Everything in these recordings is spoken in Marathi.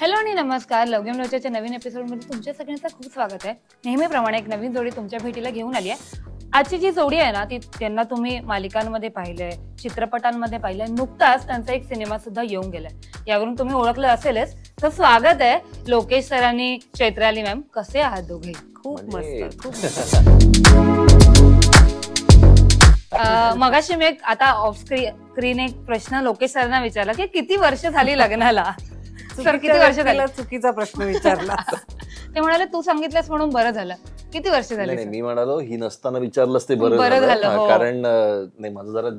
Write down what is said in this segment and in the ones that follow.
हॅलो आणि नमस्कार. लव गेम लोचाच्या नवीन एपिसोडमध्ये तुमच्या सगळ्यांचं खूप स्वागत आहे. नेहमीप्रमाणे एक नवीन जोडी तुमच्या भेटीला घेऊन आली आहे. आजची जी जोडी आहे ना ती त्यांना तुम्ही मालिकांमध्ये पाहिलंय, चित्रपटांमध्ये पाहिलंय, नुकताच त्यांचा एक सिनेमा सुद्धा येऊन गेलाय. यावरून तुम्ही ओळखलं असेलच. तर स्वागत आहे लोकेश सर आणि चैत्राली मॅम. कसे आहात दोघे? खूप मस्त, खूप मगाशी मी आता ऑफ स्क्रीन एक प्रश्न लोकेश सरांना विचारला की किती वर्ष झाली लग्नाला. सर किती वर्ष झाली? चुकीचा प्रश्न विचारला. ते म्हणाले तू सांगितलंस म्हणून बरं झालं. किती वर्ष झाली? मी म्हणालो ही नसताना विचारलंच ते बरं झालं. कारण नाही माझं जरा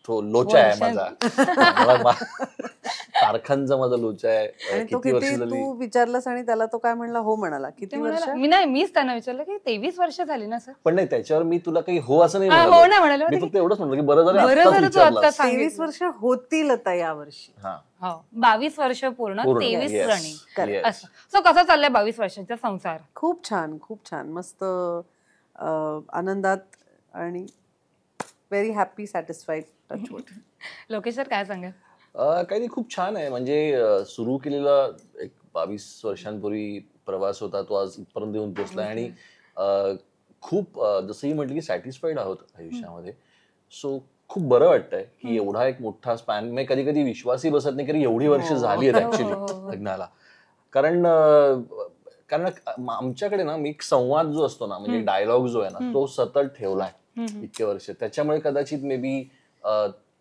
लोचा आहे माझा. तारखांचा माझा लोचा आहे. आणि तो किती तू विचारलास आणि त्याला तो काय म्हणला? हो म्हणाला. किती वर्ष? मीच त्यांना विचारलं की 23 वर्ष झाली ना सर. पण नाही त्याच्यावर मी तुला काही हो असं नाही हो नाही म्हणाले. मी फक्त एवढंच म्हणलं की बरं झालं 23 वर्ष होतील आता या वर्षी. 22 वर्ष पूर्ण 23 रनिंग. सो कसा चाललाय 22 वर्षाचा संसार? खूप छान, खूप छान, मस्त, आनंदात आणि very happy, satisfied. Lokesh sir काय सांगा? काही नाही, खूप छान आहे. म्हणजे सुरू केलेला एक 22 वर्षांपूर्वी प्रवास होता तो आज इथपर्यंत येऊन पोहोचलाय आणि खूप जसंही म्हटलं की सॅटिस्फाईड आहोत आयुष्यामध्ये. सो खूप बरं वाटतंय की एवढा एक मोठा स्पॅन. मी कधी कधी विश्वासही बसत नाही की एवढी वर्ष झाली आहेत ऍक्च्युली लग्नाला. कारण आमच्याकडे ना एक संवाद जो असतो ना, म्हणजे डायलॉग जो आहे ना तो सतत ठेवलाय इतके वर्ष. त्याच्यामुळे कदाचित मे बी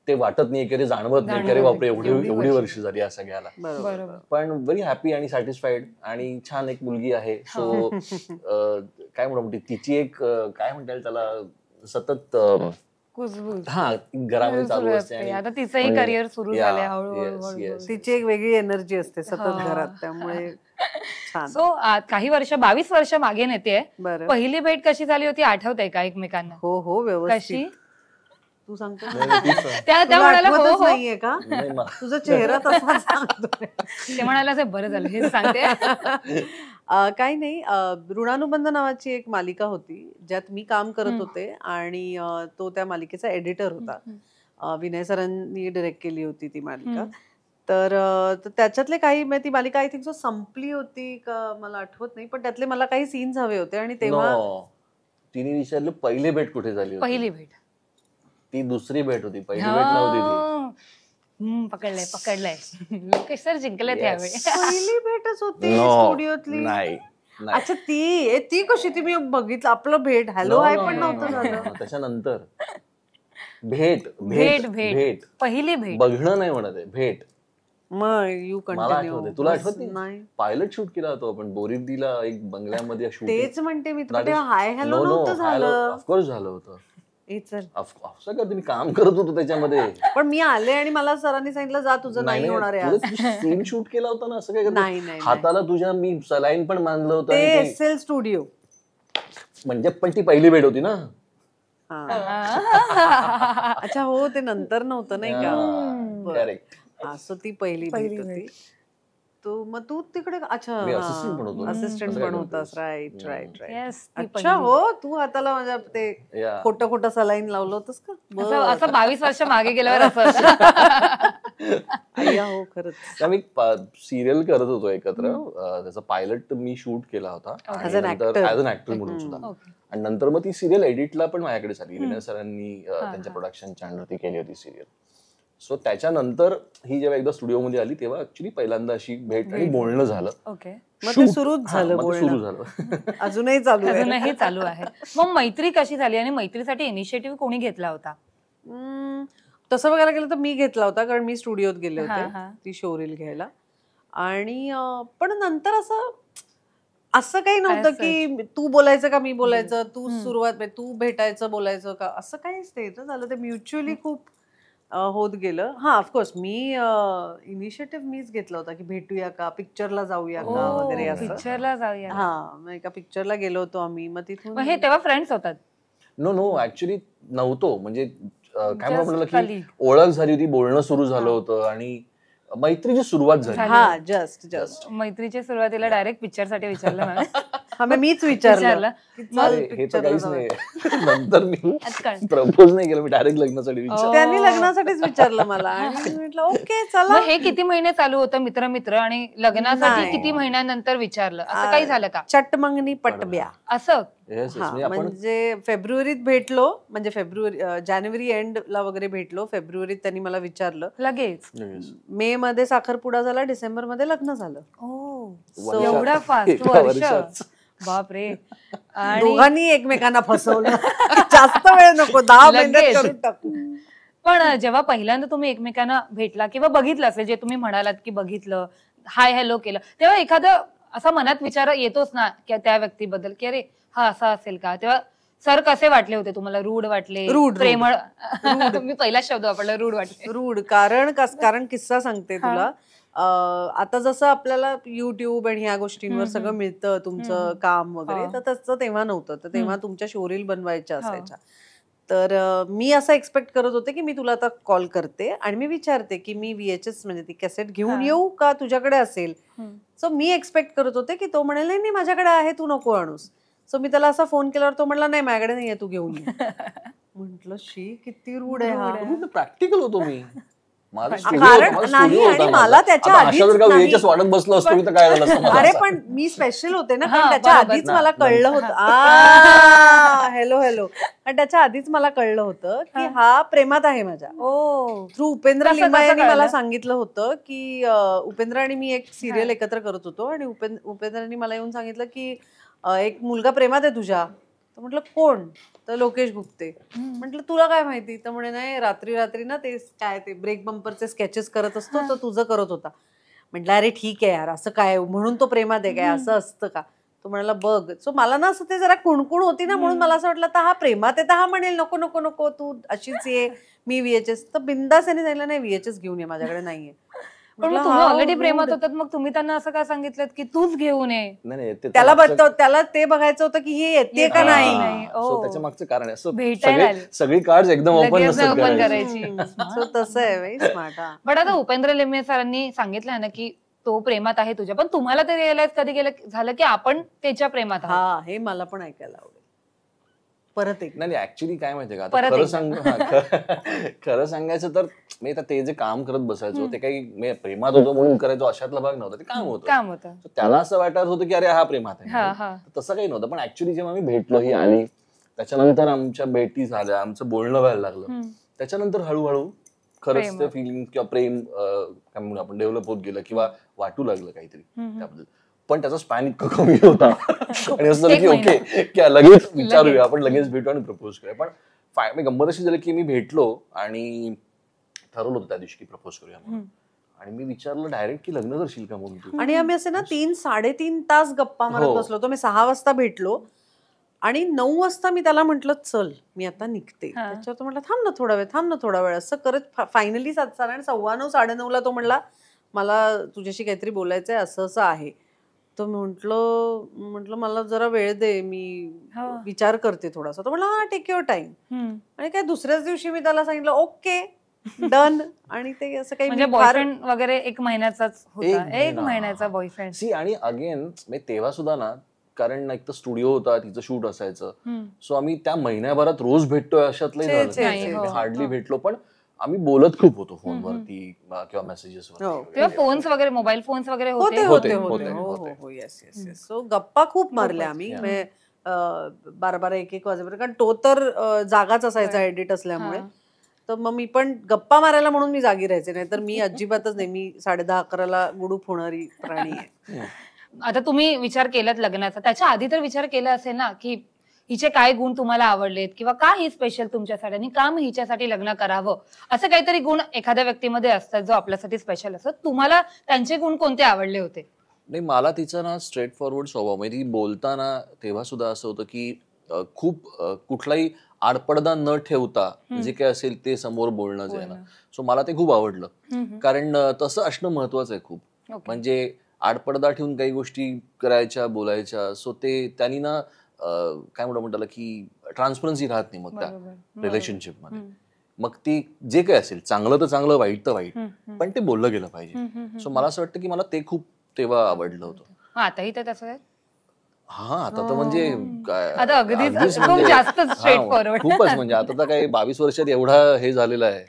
ते वाटत नाही की जाणवत नाही की अरे बापरे एवढी वर्ष झाली या सगळ्याला. पण व्हेरी हॅपी आणि सॅटिस्फाईड आणि छान एक मुलगी आहे. सो काय म्हणतो तिची एक काय म्हणता येईल त्याला सतत घरामध्ये चालू असते. आता तिचंही करिअर सुरू झालंय हळूहळू. तिची एक वेगळी एनर्जी असते सतत घरात, त्यामुळे छान. सो काही वर्ष 22 वर्ष मागे नेते. पहिली भेट कशी झाली होती आठवतंय का एकमेकांना? हो हो, व्यवस्थित. कशी? तू सांगतो त्या म्हणाला हो हो नाहीये का? तुझा चेहरा तसा सांगतोय. ते म्हणाला बरं झालं हे सांगते. काही नाही, ऋणानुबंध नावाची एक मालिका होती ज्यात मी काम करत होते आणि तो त्या मालिकेचा एडिटर होता. विनय सरांनी डिरेक्ट केली होती ती मालिका. तर त्याच्यातले काही, ती मालिका आय थिंक संपली होती का मला आठवत नाही, पण त्यातले मला काही सीन्स हवे होते. आणि तेव्हा तिने विचारलं पहिली भेट कुठे झाली? पहिली भेट ती दुसरी भेट होती, पहिली भेट नव्हती ती. पकडलंय लोकेश सर जिंकले त्यावेळी. पहिली भेटच होती स्टुडिओतली. नाही. अच्छा, ती कशी? ती मी बघितलं आपलं भेट हॅलो हाय पण नव्हतं झालं. त्याच्यानंतर भेट पहिली भेट बघणं नाही म्हणत आहे, भेट. मग यू कंटिन्यू. तुला आठवत नाही? पायलट शूट केला होता आपण बोरिवलीला एक बंगल्यामध्ये. तेच म्हणते मी, हाय हॅलो नव्हतं झालं. ऑफकोर्स झालं होतं. तुम्ही काम करत होतो त्याच्यामध्ये. पण मी आले आणि मला सरांनी सांगितलं जा तुझं नाही होणार आहे. सीन शूट केला होता ना असं काय? नाही, हाताला तुझ्या मी सलाईन पण बांधलं होतं. एसएल स्टुडिओ म्हणजे. पण ती पहिली भेट होती ना. अच्छा हो, ते नंतर नव्हतं नाही का? करेक्ट. सो ती पहिली भेट होती. मग तू तिकडे अच्छा असिस्टंट पण होतास. Right right right. अच्छा हो, तू हाताला माझ्या ते खोटं खोटं सलाईन लावलं होतस का? असं 22 वर्ष मागे गेल्यावर असं. हो खरंच. आम्ही सिरियल करत होतो एकत्र. त्याचा पायलट मी शूट केला होता ऍज अन ऍक्टर म्हणून सुद्धा. आणि नंतर मग ती सिरियल एडिटला पण माझ्याकडे झाली. विनय सरांनी त्यांच्या प्रोडक्शन चॅनलवरती केली होती सिरियल. सो त्याच्यानंतर ही जेव्हा एकदा स्टुडिओमध्ये आली तेव्हा ऍक्च्युली पहिल्यांदा अशी भेट आणि बोलणं झालं. मग ते सुरूच झालं. अजूनही चालू आहे. मग मैत्री कशी झाली आणि मैत्रीसाठी इनिशिएटिव्ह कोणी घेतला होता? तसं बघायला गेलं तर मी घेतला होता, कारण मी स्टुडिओत गेले होते ती शोरील घ्यायला. आणि पण नंतर असं काही नव्हतं की तू बोलायचं का मी बोलायचं, तू सुरुवात तू भेटायचं बोलायचं का, असं काहीच नाही झालं. ते म्युच्युअली खूप होत गेलं. ऑफकोर्स मी इनिशिएटिव्ह मीच घेतला होता की भेटूया का, पिक्चरला जाऊया का वगैरे असं. पिक्चरला जाऊया. एका पिक्चरला गेलो होतो आम्ही. मग तिथून हे तेव्हा फ्रेंड्स होतात? नो ऍक्च्युली नव्हतो. म्हणजे काय म्हणलं की ओळख झाली होती, बोलणं सुरू झालं होतं आणि मैत्रीची सुरुवात झाली. जस्ट मैत्रीच्या सुरुवातीला डायरेक्ट पिक्चर साठी विचारलं. मीच विचारलं की चल अरे, हे तर picture ला काहीच जाऊया. नाही. नंतर मी आजकाल. प्रपोज नाही केलं, मी डायरेक्ट लग्नासाठी विचार. त्यांनी लग्नासाठीच विचारलं मला आणि मी म्हटलं ओके चला. मग हे किती महिने चालू होतं मित्र मित्र आणि लग्नासाठी नाही. किती महिन्यानंतर विचारलं असं काही झालं का? चट मंगनी पटब्या. असं Yes, yes. हा, म्हणजे आपण म्हणजे फेब्रुवारीत भेटलो, म्हणजे जानेवारी एंडला वगैरे भेटलो. फेब्रुवारीत त्यांनी मला विचारलं, लगेच. Yes. मे मध्ये साखरपुडा झाला, डिसेंबर मध्ये लग्न झालं. वर्षात- एवढा फास्ट एका वर्ष. वर्षात. बापरे. आणि दोघांनी एकमेकांना फसवलं. जास्त वेळ नको, 10 महिन्यात लगेच. करून टाकू. पण जेव्हा पहिल्यांदा तुम्ही एकमेकांना भेटला किंवा बघितलं असेल, जे तुम्ही म्हणालात की बघितलं, हाय हॅलो केलं, तेव्हा एखादं असा मनात विचार येतोच ना की त्या व्यक्तीबद्दल की अरे हा असा असेल का? तेव्हा सर कसे वाटले होते तुम्हाला? रूढ वाटले? रूढ. प्रेमळ? मी पहिलाच शब्द वापरला, रूढ वाटले. रूढ. कारण किस्सा सांगते तुला. आता जसं आपल्याला युट्यूब आणि ह्या गोष्टींवर सगळं मिळतं, तुमचं काम वगैरे, तर तसं तेव्हा नव्हतं. तर तेव्हा तुमच्या शोरील बनवायच्या असायच्या. तर मी असं एक्सपेक्ट करत होते की मी तुला आता कॉल करते आणि मी विचारते की मी VHS म्हणजे ती कॅसेट घेऊन येऊ का, तुझ्याकडे असेल? सो मी एक्सपेक्ट करत होते की तो म्हणेल नाही माझ्याकडे आहे, तू नको आणूस. सो मी त्याला असा फोन केल्यावर तो म्हणला नाही माझ्याकडे नाहीये, तू घेऊन ये. म्हंटल शी किती रूढ आहे हा. प्रॅक्टिकल होतो मी. माझा कारण studio नाही, होता आणि माझा. मला त्याच्या आता आधीच अशा जर का नाही. VHS वाढत बसलो असतो मी तर काय झालं असतं माझं अरे असं. पण मी स्पेशल होते ना, हा, कारण त्याच्या बरोबर. आधीच मला कळलं होतं. Hello hello. आणि त्याच्या आधीच मला कळलं होतं की हा प्रेमात आहे माझ्या. थ्रू उपेंद्र कसं लिंबा यांनी कळलं? मला सांगितलं होतं की उपेंद्र आणि मी एक सिरियल एकत्र करत होतो आणि उपेंद्रांनी मला येऊन सांगितलं की एक मुलगा प्रेमात आहे तुझ्या. तर म्हटलं कोण? तर लोकेश गुप्ते. म्हटलं तुला काय माहिती? तर म्हणे नाही रात्री रात्री ना ते काय ते ब्रेक बंपरचे स्केचेस करत असतो, तर तुझं करत होता. म्हटलं अरे ठीक आहे यार, असं काय म्हणून तो प्रेमात आहे काय, असं असतं का? तो म्हणाला बघ. सो मला ना असं ते जरा कुणकुण होती ना, म्हणून मला असं वाटलं तर हा प्रेमात आहे तर हा म्हणेल नको नको नको तू अशीच ये, मी VHS. तर बिंदास यांनी सांगितलं नाही VHS घेऊन ये, माझ्याकडे नाहीये. पण मग तुम्ही ऑलरेडी प्रेमात होतात, मग तुम्ही त्यांना असं काय सांगितलं की तूच घेऊन ये? नाही, ते त्याला ते बघायचं होतं की हे येते का नाही. So त्याच्या मागचं कारण आहे असं भेटायला सगळी कार्ड एकदम ओपन लगेच नसतात open करायची. करायची. सो तसं आहे, व्हेरी स्मार्ट. पण आता उपेंद्र लिंबे सरांनी सांगितलंय ना की तो प्रेमात आहे तुझ्या, पण तुम्हाला ते रिअलाइज कधी झालं की आपण त्याच्या प्रेमात आहोत? हा, हे मला पण ऐकायला आवडेल. परत एक नाही ऍक्च्युली काय माहितीये का, खरं सांगायचं तर मी आता ते जे काम करत बसायचो ते काही मी प्रेमात होतो म्हणून करायचो अशातला भाग नव्हता. ते काम होतं. त्याला असं वाटत होतं की अरे हा प्रेमात आहे, तसं काही नव्हतं. पण ऍक्च्युली जेव्हा मी भेटलो ही आणि त्याच्यानंतर आमच्या भेटी झाल्या, आमचं बोलणं व्हायला लागलं, त्याच्यानंतर हळूहळू खरंच ते फिलिंग किंवा प्रेम काय म्हणून आपण डेव्हलप होत गेलं किंवा वाटू लागलं काहीतरी त्याबद्दल. पण त्याचा स्पॅन इतका कमी होता आणि असं झालं की ओके की लगेच विचारूया, आपण लगेच भेटू आणि प्रपोज करूया. पण गंमत अशी झाली की मी भेटलो आणि ठरवलं होतं त्या दिवशी की प्रपोज करूया म्हणून. आणि मी विचारलं डायरेक्ट की लग्न करशील का म्हणून तू. आणि आम्ही असे ना 3-3.5 तास गप्पा मारत बसलो होतो. मी 6 वाजता भेटलो आणि 9 वाजता मी त्याला म्हटलं चल मी आता निघते. त्याच्यावर तो म्हटलं थांब ना थोडा वेळ. असं करत फायनली 9:15 9:30 तो म्हणला मला तुझ्याशी काहीतरी बोलायचंय, असं असं आहे. तर म्हटलं मला जरा वेळ दे, मी विचार करते थोडासा. तो म्हणला हा टेक युअर टाइम. आणि काय दुसऱ्याच दिवशी मी त्याला सांगितलं ओके डन. आणि ते असं काही म्हणजे बॉयफ्रेंड वगैरे 1 महिन्याचाच होता. 1 महिन्याचा बॉयफ्रेंड. सी आणि अगेन तेव्हा सुद्धा ना, कारण एक तर स्टुडिओ होता, तिचं शूट असायचं. सो आम्ही त्या महिन्याभरात रोज भेटतोय अशातलं हार्डली भेटलो. पण आम्ही बोलत खूप होतो फोनवरती किंवा मेसेजेसवर. तेव्हा फोन्स वगैरे, मोबाईल फोन्स वगैरे होते. सो गप्पा खूप मारल्या आम्ही 12-12 1-1 वाजेपर्यंत. कारण तो तर जागाच असायचा एडिट असल्यामुळे. तर मग मी पण गप्पा मारायला म्हणून मी जागी राहायचे, नाही तर मी अजिबातच नाही. मी 10:30-11ला गुडूप होणारी प्राणी आहे. आता तुम्ही विचार केलात लग्नाचा, त्याच्या आधी तर विचार केला असेल ना की हिचे काय गुण तुम्हाला आवडलेत किंवा का ही स्पेशल तुमच्यासाठी आणि का मी हिच्यासाठी लग्न करावं, असं काहीतरी गुण एखाद्या व्यक्तीमध्ये असतात जो आपल्यासाठी स्पेशल असतो. तुम्हाला त्यांचे गुण कोणते आवडले होते? नाही, मला तिचा ना स्ट्रेट फॉरवर्ड स्वभाव, म्हणजे ती बोलताना तेव्हा सुद्धा असं होतं की खूप कुठलाही आडपडदा न ठेवता जे काय असेल ते समोर बोलणं जे आहे ना. सो मला ते खूप आवडलं, कारण तसं असणं महत्वाचं आहे खूप. म्हणजे आडपडदा ठेवून काही गोष्टी करायच्या बोलायच्या. सो ते त्यांनी ना काय म्हणतात की ट्रान्सपरन्सी राहत नाही मग त्या रिलेशनशिप मध्ये. मग ती जे काही असेल चांगलं तर चांगलं, वाईट तर वाईट, पण ते बोललं गेलं पाहिजे. सो मला असं वाटतं की मला ते खूप तेव्हा आवडलं होतं. आताही तर तसं आहे. हा आता तर म्हणजे आता अगदीच खूप जास्त स्ट्रेट फॉरवर्ड. खूपच म्हणजे आता तर काही 22 वर्षात एवढा हे झालेलं आहे.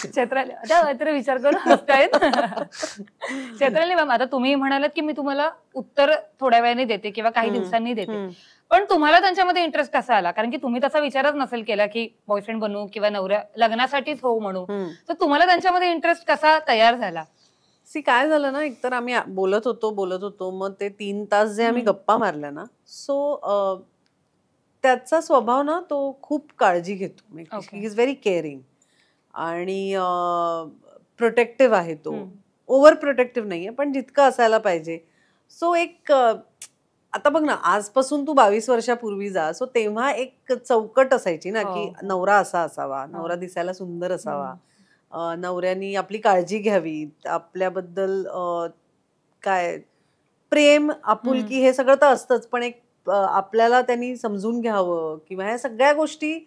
क्षेत्राला आता विचार करून हसतायत. क्षेत्राला मॅम, आता तुम्ही म्हणालात की मी तुम्हाला उत्तर थोड्या वेळाने देते किंवा काही दिवसांनी देते, पण तुम्हाला त्यांच्यामध्ये इंटरेस्ट कसा आला? कारण की तुम्ही तसा विचारच नसेल केला की बॉयफ्रेंड बनू किंवा नवऱ्या लग्नासाठीच हो म्हणू, तर तुम्हाला त्यांच्यामध्ये इंटरेस्ट कसा तयार झाला? काय झालं ना, एकतर आम्ही बोलत होतो मग ते 3 तास जे आम्ही गप्पा मारल्या ना, सो त्याचा स्वभाव ना तो खूप काळजी घेतो. ही इज व्हेरी केअरिंग आणि प्रोटेक्टिव्ह आहे तो. ओव्हर प्रोटेक्टिव्ह नाहीये, पण जितकं असायला पाहिजे. सो एक आता बघ ना, आजपासून तू 22 वर्षापूर्वी जा, सो तेव्हा एक चौकट असायची ना की नवरा असा असावा, नवरा दिसायला सुंदर असावा, नवऱ्यानी आपली काळजी घ्यावी, आपल्याबद्दल काय प्रेम आपुलकी हे सगळं तर असतंच, पण एक आपल्याला त्यांनी समजून घ्यावं किंवा ह्या सगळ्या गोष्टी.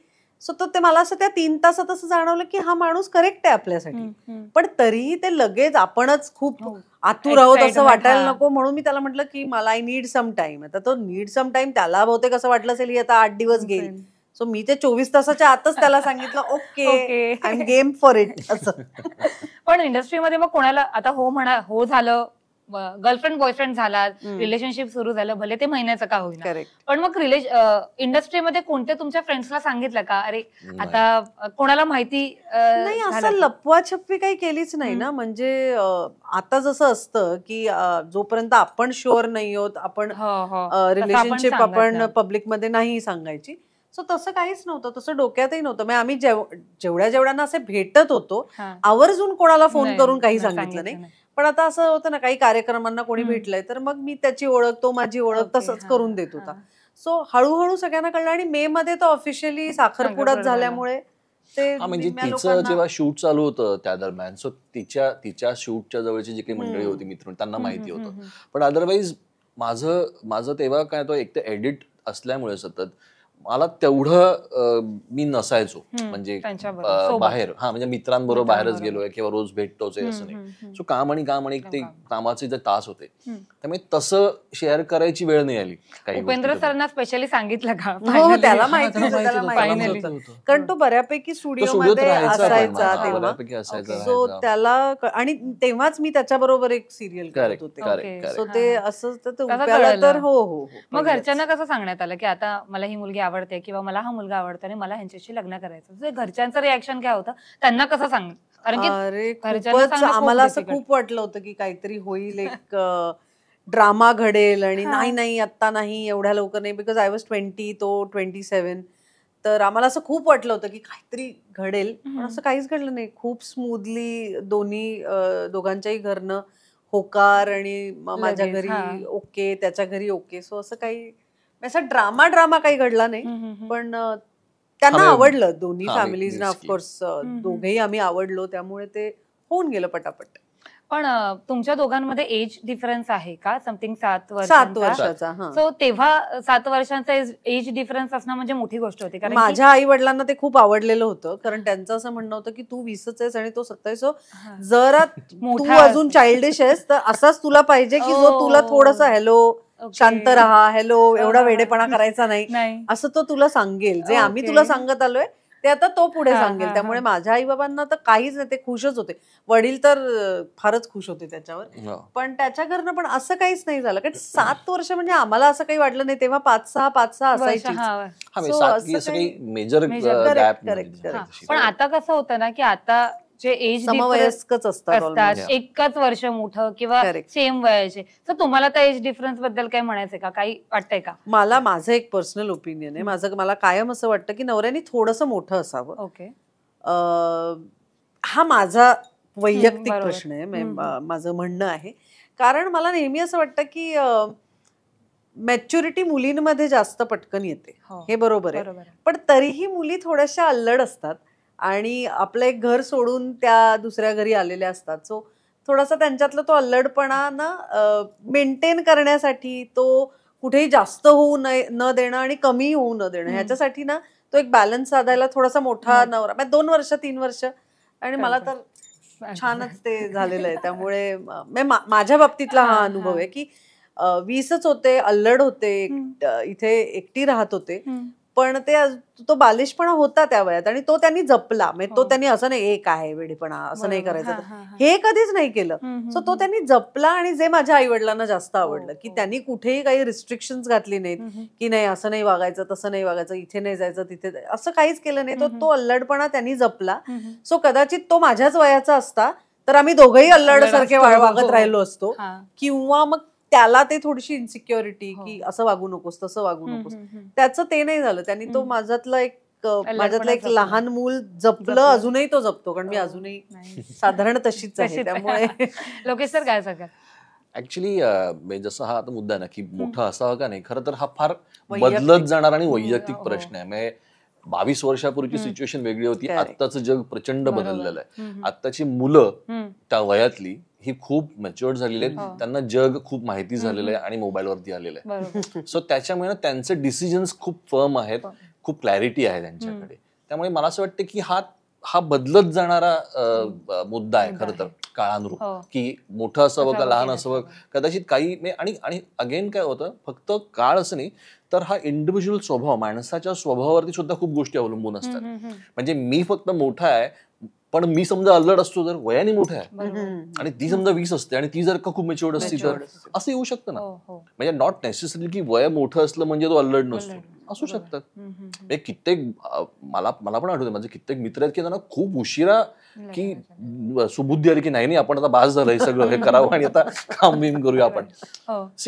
सो ते मला असं त्या 3 तासात असं जाणवलं की हा माणूस करेक्ट आहे आपल्यासाठी, पण तरीही ते लगेच आपणच खूप आतुर आहोत असं वाटायला नको, म्हणून मी त्याला म्हटलं की मला आय नीड सम टाइम. आता तो नीड सम टाइम त्याला बहुतेक असं वाटलं असेल की आता 8 दिवस घेईल, सो मी ते 24 तासाच्या आतच त्याला सांगितलं okay I am game for it असं. पण इंडस्ट्रीमध्ये मग कोणाला आता हो झालं, गर्लफ्रेंड बॉयफ्रेंड झाला, रिलेशनशिप सुरू झालं, भले ते महिन्याचं का होईना, पण मग इंडस्ट्रीमध्ये कोणत्या तुमच्या फ्रेंड्सला सांगितलं का अरे आता कोणाला माहिती नाही? असं लपवाछपवी काही केलीच नाही ना. म्हणजे आता जसं असतं की जोपर्यंत आपण शुअर नाही होत, आपण रिलेशनशिप आपण पब्लिक मध्ये नाही सांगायची, सो तसं काहीच नव्हतं, तसं डोक्यातही नव्हतं. म्हणजे आम्ही जेवढ्यांना असे भेटत होतो, आवर्जून कोणाला फोन करून काही सांगितलं नाही. पण आता असं होतं ना, काही कार्यक्रमांना कोणी भेटलंय तर मग मी त्याची ओळख, तो माझी ओळख तसंच करून देत होता. सो हळूहळू सगळ्यांना कळलं आणि मे मध्ये तो ऑफिशियली साखरपुडाच झाल्यामुळे ते म्हणजे तिचं जेव्हा शूट चालू होतं त्या दरम्यान, सो तिच्या शूटच्या जवळची जी काही मंडळी होती, मित्र, त्यांना माहिती होतं. पण अदरवाईज माझं तेव्हा काय, तो एक तर एडिट असल्यामुळे सतत मला तेवढं मी नसायचो, म्हणजे बाहेर म्हणजे मित्रांबरोबर बाहेरच गेलोय किंवा रोज भेटतोच आहे असं नाही. सो काम आणि ते कामाचे जे तास होते, त्यामुळे तसं शेअर करायची वेळ नाही आली. उपेंद्र सरांना स्पेशली सांगितलं का? हो, त्याला माहिती होतं, कारण तो बऱ्यापैकी स्टुडिओमध्ये असायचा तेव्हा. सो त्याला, आणि तेव्हाच मी त्याच्याबरोबर एक सिरियल करत होते, सो ते असं तर हो. मग घरच्यांना कसं सांगण्यात आलं की आता मला ही मुलगी आवडते किंवा मला हा मुलगा आवडतो आणि मला ह्यांच्याशी लग्न करायचं? घरच्यांचं रिॲक्शन काय होतं? त्यांना कसं सांग? अरे आम्हाला असं खूप वाटलं होतं की काहीतरी होईल, एक ड्रामा घडेल, आणि नाही आता नाही, एवढ्या लवकर नाही, बिकॉज आय वॉज 20, तो 27. तर आम्हाला असं खूप वाटलं होतं की काहीतरी घडेल, पण असं काहीच घडलं नाही. खूप स्मूथली दोघांच्याही घरनं होकार, आणि माझ्या घरी ओके, त्याच्या घरी ओके. सो असं काही असा ड्रामा काही घडला नाही, पण त्यांना आवडलं, दोन्ही फॅमिलीजना ऑफकोर्स, दोघेही आम्ही आवडलो, त्यामुळे ते होऊन गेलं पटापट. पण तुमच्या दोघांमध्ये एज डिफरन्स आहे का? समथिंग 7 वर्षाचा. सो तेव्हा 7 वर्षांचा एज डिफरन्स असणं म्हणजे मोठी गोष्ट होती. कारण माझ्या आई वडिलांना ते खूप आवडलेलं होतं, कारण त्यांचं असं म्हणणं होतं की तू 20च आहेस आणि तो 27, जरा तू अजून चाइल्डिश आहेस, तर असाच तुला पाहिजे की जो तुला थोडस हॅलो, शांत राहा, हॅलो, एवढा वेडेपणा करायचा नाही, असं तो तुला सांगेल. जे आम्ही तुला सांगत आलोय ते आता तो पुढे सांगेल. त्यामुळे माझ्या आई बाबांना तर काहीच नाही, ते खुशच होते. वडील तर फारच खुश होते त्याच्यावर, पण त्याच्या घरनं पण असं काहीच नाही झालं. कारण 7 वर्ष म्हणजे आम्हाला असं काही वाटलं नाही तेव्हा. 5-6 असायची. पण आता कसं होतं ना की आता जे एज समवयस्कच असतात, एकच वर्ष मोठं किंवा सेम वयाचे, तर तुम्हाला त्या एज डिफरन्स बद्दल काय म्हणायचंय का? काही वाटतंय का? माझं एक पर्सनल ओपिनियन आहे. मला कायम असं वाटतं की नवऱ्याने थोडंसं मोठं असावं. ओके, हा माझा वैयक्तिक प्रश्न आहे, माझं म्हणणं आहे. कारण मला नेहमी असं वाटतं की मॅच्युरिटी मुलींमध्ये जास्त पटकन येते, हे बरोबर आहे, पण तरीही मुली थोड्याशा अल्लड असतात आणि आपलं एक घर सोडून त्या दुसऱ्या घरी आलेल्या असतात. सो थोडासा त्यांच्यातला तो अल्लडपणा ना मेंटेन करण्यासाठी, तो कुठेही जास्त होऊ न देणं आणि कमी होऊ न देणं, ह्याच्यासाठी ना तो एक बॅलन्स साधायला थोडासा मोठा नवरा, 2 वर्ष 3 वर्ष, आणि मला तर छानच ते झालेलं आहे. त्यामुळे माझ्या बाबतीतला हा अनुभव आहे की 20च होते, अल्लड होते, इथे एकटी राहत होते, पण तो बालिशपणा होता त्या वयात आणि तो त्यांनी जपला. म्हणजे तो त्यांनी असं नाही एक आहे वेडीपणा असं नाही करायचं, हे कधीच नाही केलं. सो तो त्यांनी जपला आणि जे माझ्या आई वडिलांना जास्त आवडलं की त्यांनी कुठेही काही रिस्ट्रिक्शन्स घातली नाहीत की नाही असं नाही वागायचं, तसं नाही वागायचं, इथे नाही जायचं, तिथे असं काहीच केलं नाही. तो अल्लडपणा त्यांनी जपला. सो कदाचित तो माझ्याच वयाचा असता तर आम्ही दोघंही अल्लड सारखे वागत राहिलो असतो, किंवा मग त्याला ते थोडीशी इन्सिक्युरिटी की असं वागू नकोस, तसं वागू नकोस, त्याचं ते नाही झालं. त्यांनी तो माझ्यातलं एक लहान मूल जपलं. अजूनही तो जपतो, कारण मी अजूनही साधारण तशीच आहे. त्यामुळे लोकेश सर काय सांगा? ऍक्च्युली जसं हा आता मुद्दा आहे ना की मोठा असावा का नाही, खरं तर हा फार बदलत जाणार आणि वैयक्तिक प्रश्न आहे. म्हणजे 22 वर्षापूर्वीची सिच्युएशन वेगळी होती, आत्ताचं जग प्रचंड बदललेलं आहे. आत्ताची मुलं त्या वयातली ही खूप मॅच्युअर्ड झालेली आहेत, त्यांना जग खूप माहिती झालेलं आहे आणि मोबाईलवरती आलेलं आहे. सो त्याच्यामुळे त्यांचे डिसिजन्स खूप फर्म आहेत, खूप क्लॅरिटी आहे त्यांच्याकडे. त्यामुळे मला असं वाटतं की हा बदलत जाणारा मुद्दा आहे खरं तर काळानुरूप, की मोठं असावं का लहान असावं, कदाचित काही. आणि अगेन काय होतं, फक्त काळ असं नाही तर हा इंडिव्हिज्युअल स्वभाव, माणसाच्या स्वभावावरती सुद्धा खूप गोष्टी अवलंबून असतात. म्हणजे मी फक्त मोठा आहे पण मी समजा अल्लड असतो तर वयाने मोठा आहे, आणि ती समजा 20 असते आणि ती जर का खूप मॅच्युअर्ड असती तर असं येऊ शकतं ना. म्हणजे नॉट नेसेसरी की वय मोठं असलं म्हणजे तो अल्लड नसतो, असू शकतात. कित्येक मला पण आठवतं माझे कित्येक मित्र आहेत की त्यांना खूप उशिरा की सुबुद्धी आली की नाही आपण आता बास झालं हे सगळं, हे करावं आणि आता काम बिम करूया आपण.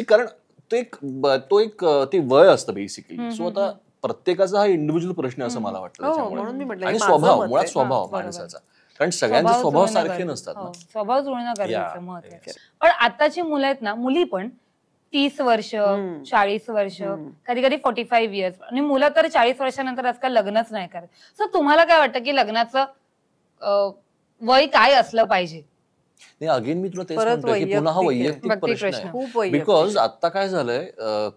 कारण ते वय असतं बेसिकली. सो आता प्रत्येकाचा हा इंडिव्हिज्युअल प्रश्न असं मला वाटतं. आणि स्वभाव, मुळात स्वभाव माणसाचा, कारण सगळ्यांचे स्वभाव सारखे नसतात ना. स्वभाव जुळणं गरजेचं महत्त्वाचं. पण आताची मुलं आहेत ना, मुली पण 30 वर्ष 40 वर्ष, कधी कधी 45 इयर्स, आणि मुलं तर 40 वर्षानंतर आजकाल लग्नच नाही करत. सो तुम्हाला काय वाटतं की लग्नाचं वय काय असलं पाहिजे? नाही, अगेन मी तुला तेच म्हणतो की पुन्हा हा वैयक्तिक प्रश्न आहे. बिकॉज आता काय झालंय,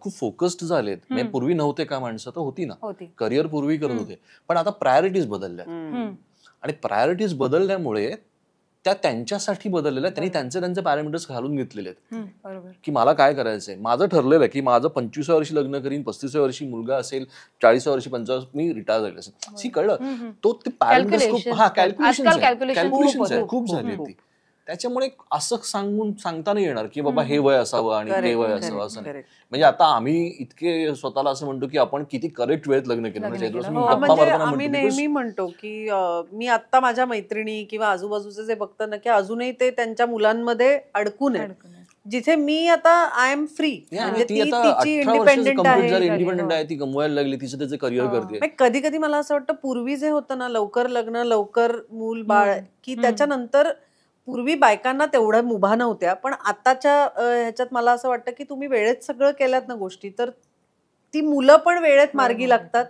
खूप फोकस्ड झालेत. म्हणजे पूर्वी नव्हते का माणसं, तर होती ना, करिअर पूर्वी करत होते, पण आता प्रायोरिटीज बदलल्या. आणि प्रायोरिटीज बदलल्यामुळे त्या त्यांच्यासाठी बदललेल्या, त्यांनी त्यांचे पॅरामीटर्स घालून घेतलेले आहेत की मला काय करायचंय. माझं ठरलेलं आहे की माझं 25व्या वर्षी लग्न करीन, 35व्या वर्षी मुलगा असेल, 40व्या वर्षी 45 मी रिटायर झाले असेल. कळलं तो ते पॅरामीटर्स कॅल्क्युलेशन खूप झाली ती. त्याच्यामुळे असं सांगता नाही येणार की बाबा हे वय असावं आणि ते वय असावं असं नाही. म्हणजे आता आम्ही इतके स्वतःला असं म्हणतो की आपण किती करेक्ट वेळेत लग्न केलं. आम्ही नेहमी म्हणतो की मी आता माझ्या मैत्रिणी किंवा आजूबाजूचे जे बघतात ना की अजूनही ते त्यांच्या मुलांमध्ये अडकून आहे, जिथे मी आता आय एम फ्री. इंडिपेंडेंट आहे, ती कमवायला लागली, तिचं त्याचं करिअर करते. कधी कधी मला असं वाटतं पूर्वी जे होतं ना, लवकर लग्न, लवकर मूल बाळ, की त्याच्यानंतर पूर्वी बायकांना तेवढ्या मुभा नव्हत्या, पण आताच्या ह्याच्यात मला असं वाटतं की तुम्ही वेळेत सगळं केल्यात ना गोष्टी, तर ती मुलं पण वेळेत मार्गी लागतात.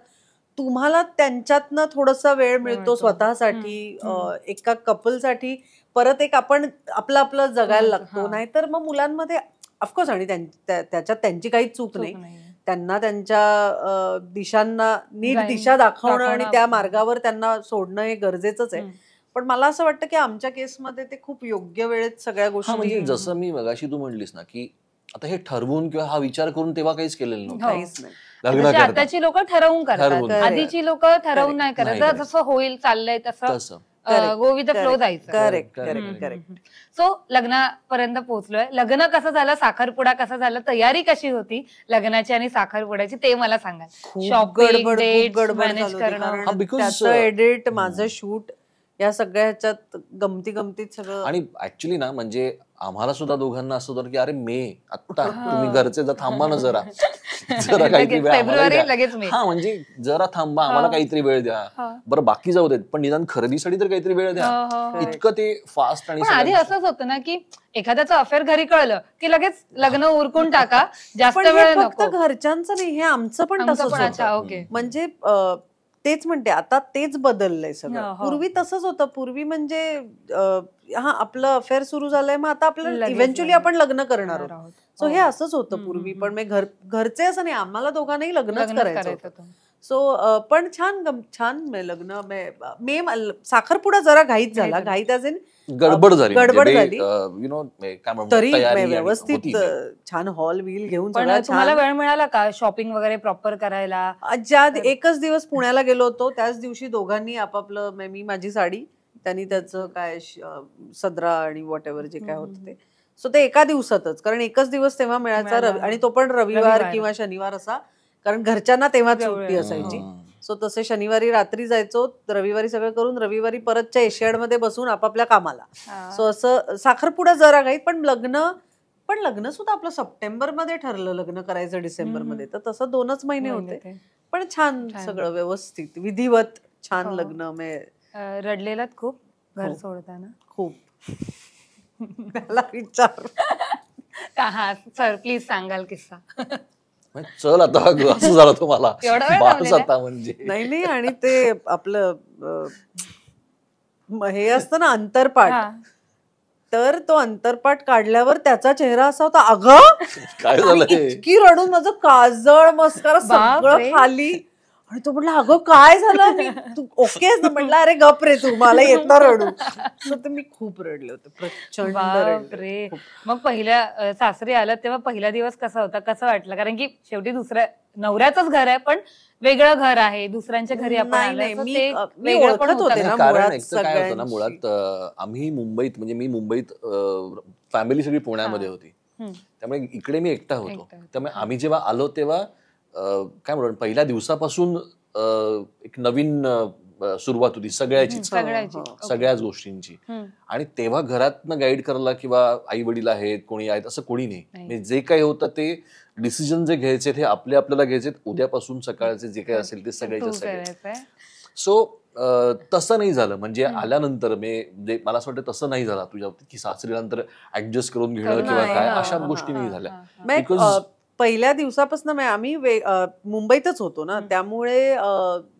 तुम्हाला त्यांच्यातनं थोडासा वेळ मिळतो स्वतःसाठी, एका कपलसाठी परत एक आपण आपलं जगायला लागतो. नाहीतर मग मुलांमध्ये ऑफकोर्स, आणि त्याच्यात त्यांची काहीच चूक नाही, त्यांना त्यांच्या दिशांना नीट दिशा दाखवणं आणि त्या मार्गावर त्यांना सोडणं हे गरजेचंच आहे. पण मला असं वाटतं की आमच्या केसमध्ये ते खूप योग्य वेळेत सगळ्या गोष्टी. म्हणजे जसं मी मगाशी तू म्हणलीस ना की आता हे ठरवून किंवा हा विचार करून तेव्हा काहीच केलेलं नव्हतं. काहीच नाही. आताची लोक ठरवून करतात, आधीची लोक ठरवून नाही करत. जसं होईल चाललंय तसं गो विथ द फ्लो जायचं. करेक्ट. सो लग्नापर्यंत पोहोचलोय. लग्न कसं झालं, साखरपुडा कसा झाला, तयारी कशी होती लग्नाची आणि साखरपुड्याची ते मला सांगा. शॉपिंग, मॅनेज करणं, एडिट, माझं शूट, या सगळ्या ह्याच्यात गमतीत सगळं. आणि ऍक्च्युली ना म्हणजे आम्हाला सुद्धा दोघांना असं होतं की अरे आता तुम्ही घरचे जर थांबा ना जरा काहीतरी वेळ, हा म्हणजे जरा थांबा, आम्हाला काहीतरी वेळ द्या. बरं बाकी जाऊ देत, पण निदान खरेदीसाठी तर काहीतरी वेळ द्या. इतकं ते फास्ट. आणि आधी असंच होतं ना की एखाद्याचं अफेअर घरी कळलं की लगेच लग्न उरकून टाका, जास्त वेळ नको. फक्त घरच्यांचं नाही, हे आमचं पण तसंच होतं. म्हणजे तेच म्हणते, आता तेच बदललंय सगळं. पूर्वी तसंच होतं. पूर्वी म्हणजे आपलं अफेअर सुरू झालंय, मग आता आपलं इव्हेंच्युअली आपण लग्न करणार आहोत. सो हे असंच होतं पूर्वी. पण घरचे असं नाही, आम्हाला दोघांनाही लग्नच करायचं होतं. सो पण छान लग्न. साखरपुडा जरा घाईत झाला. घाईत असेल गडबड झाली तरी तयारी व्यवस्थित छान हॉल व्हील घेऊन पण तुम्हाला वेळ मिळाला का शॉपिंग वगैरे प्रॉपर करायला? ज्या एकच दिवस पुण्याला गेलो होतो त्याच दिवशी दोघांनी आपापलं, मी माझी साडी, त्यांनी त्याचं काय सदरा आणि व्हॉट एव्हर जे काय होतं ते. सो ते एका दिवसातच, कारण एकच दिवस तेव्हा मिळायचा आणि तो पण रविवार किंवा शनिवार असा, कारण घरच्यांना तेव्हा सुट्टी असायची. सो तसे शनिवारी रात्री जायचो, रविवारी सगळं करून रविवारी परतच्या एशियाड मध्ये बसून आपापल्या कामाला. सो असं साखरपुडा जरा काही, पण लग्न सुद्धा आपलं सप्टेंबर मध्ये ठरलं लग्न करायचं डिसेंबर मध्ये, तर तसं 2च महिने होते. पण छान सगळं व्यवस्थित विधिवत छान लग्न. रडलेलात खूप घर सोडताना? खूप. त्याला विचार. हा सर प्लीज सांगाल किस्सा. चल आता असं झालं तुम्हाला म्हणजे नाही. आणि ते आपलं हे असतं ना अंतरपाठ, तर तो अंतरपाठ काढल्यावर त्याचा चेहरा असा होता, अगं काय झालं, इतकी रडून माझं काजळ मस्कारा सगळं खाली. आणि तो म्हटला, अगं काय झालं, तू ओकेच ना? म्हटलं, अरे गप रे तू, मला येत ना रडू. तर मी खूप रडले होते, प्रचंड रे. मग पहिल्या सासरी आलं तेव्हा पहिला दिवस कसा होता, कसं वाटलं? कारण की शेवटी दुसऱ्या नवऱ्याचंच घर आहे, पण वेगळं घर आहे, दुसऱ्यांच्या घरी आपण वेगळं पण होतं. कारण काय होतं ना, मुळात आम्ही मुंबईत, म्हणजे मी मुंबईत, फॅमिली सगळी पुण्यामध्ये होती, त्यामुळे इकडे मी एकटा होतो. त्यामुळे आम्ही जेव्हा आलो तेव्हा काय म्हणतो, पहिल्या दिवसापासून एक नवीन सुरुवात होती सगळ्याच गोष्टींची. आणि तेव्हा घरातनं गाईड करायला किंवा आई वडील आहेत, कोणी आहेत, असं कोणी नाही. जे काही होतं ते डिसिजन जे घ्यायचे ते आपल्याला घ्यायचे, उद्यापासून सकाळचे जे काही असेल ते सगळ्याचे. सो तसं नाही झालं. म्हणजे आल्यानंतर मला असं वाटतं तसं नाही झालं तुझ्या बाबतीत, की सासरीनंतर ऍडजस्ट करून घेणं किंवा काय, अशा गोष्टी नाही झाल्या. बिकॉज पहिल्या दिवसापासून आम्ही मुंबईतच होतो ना, त्यामुळे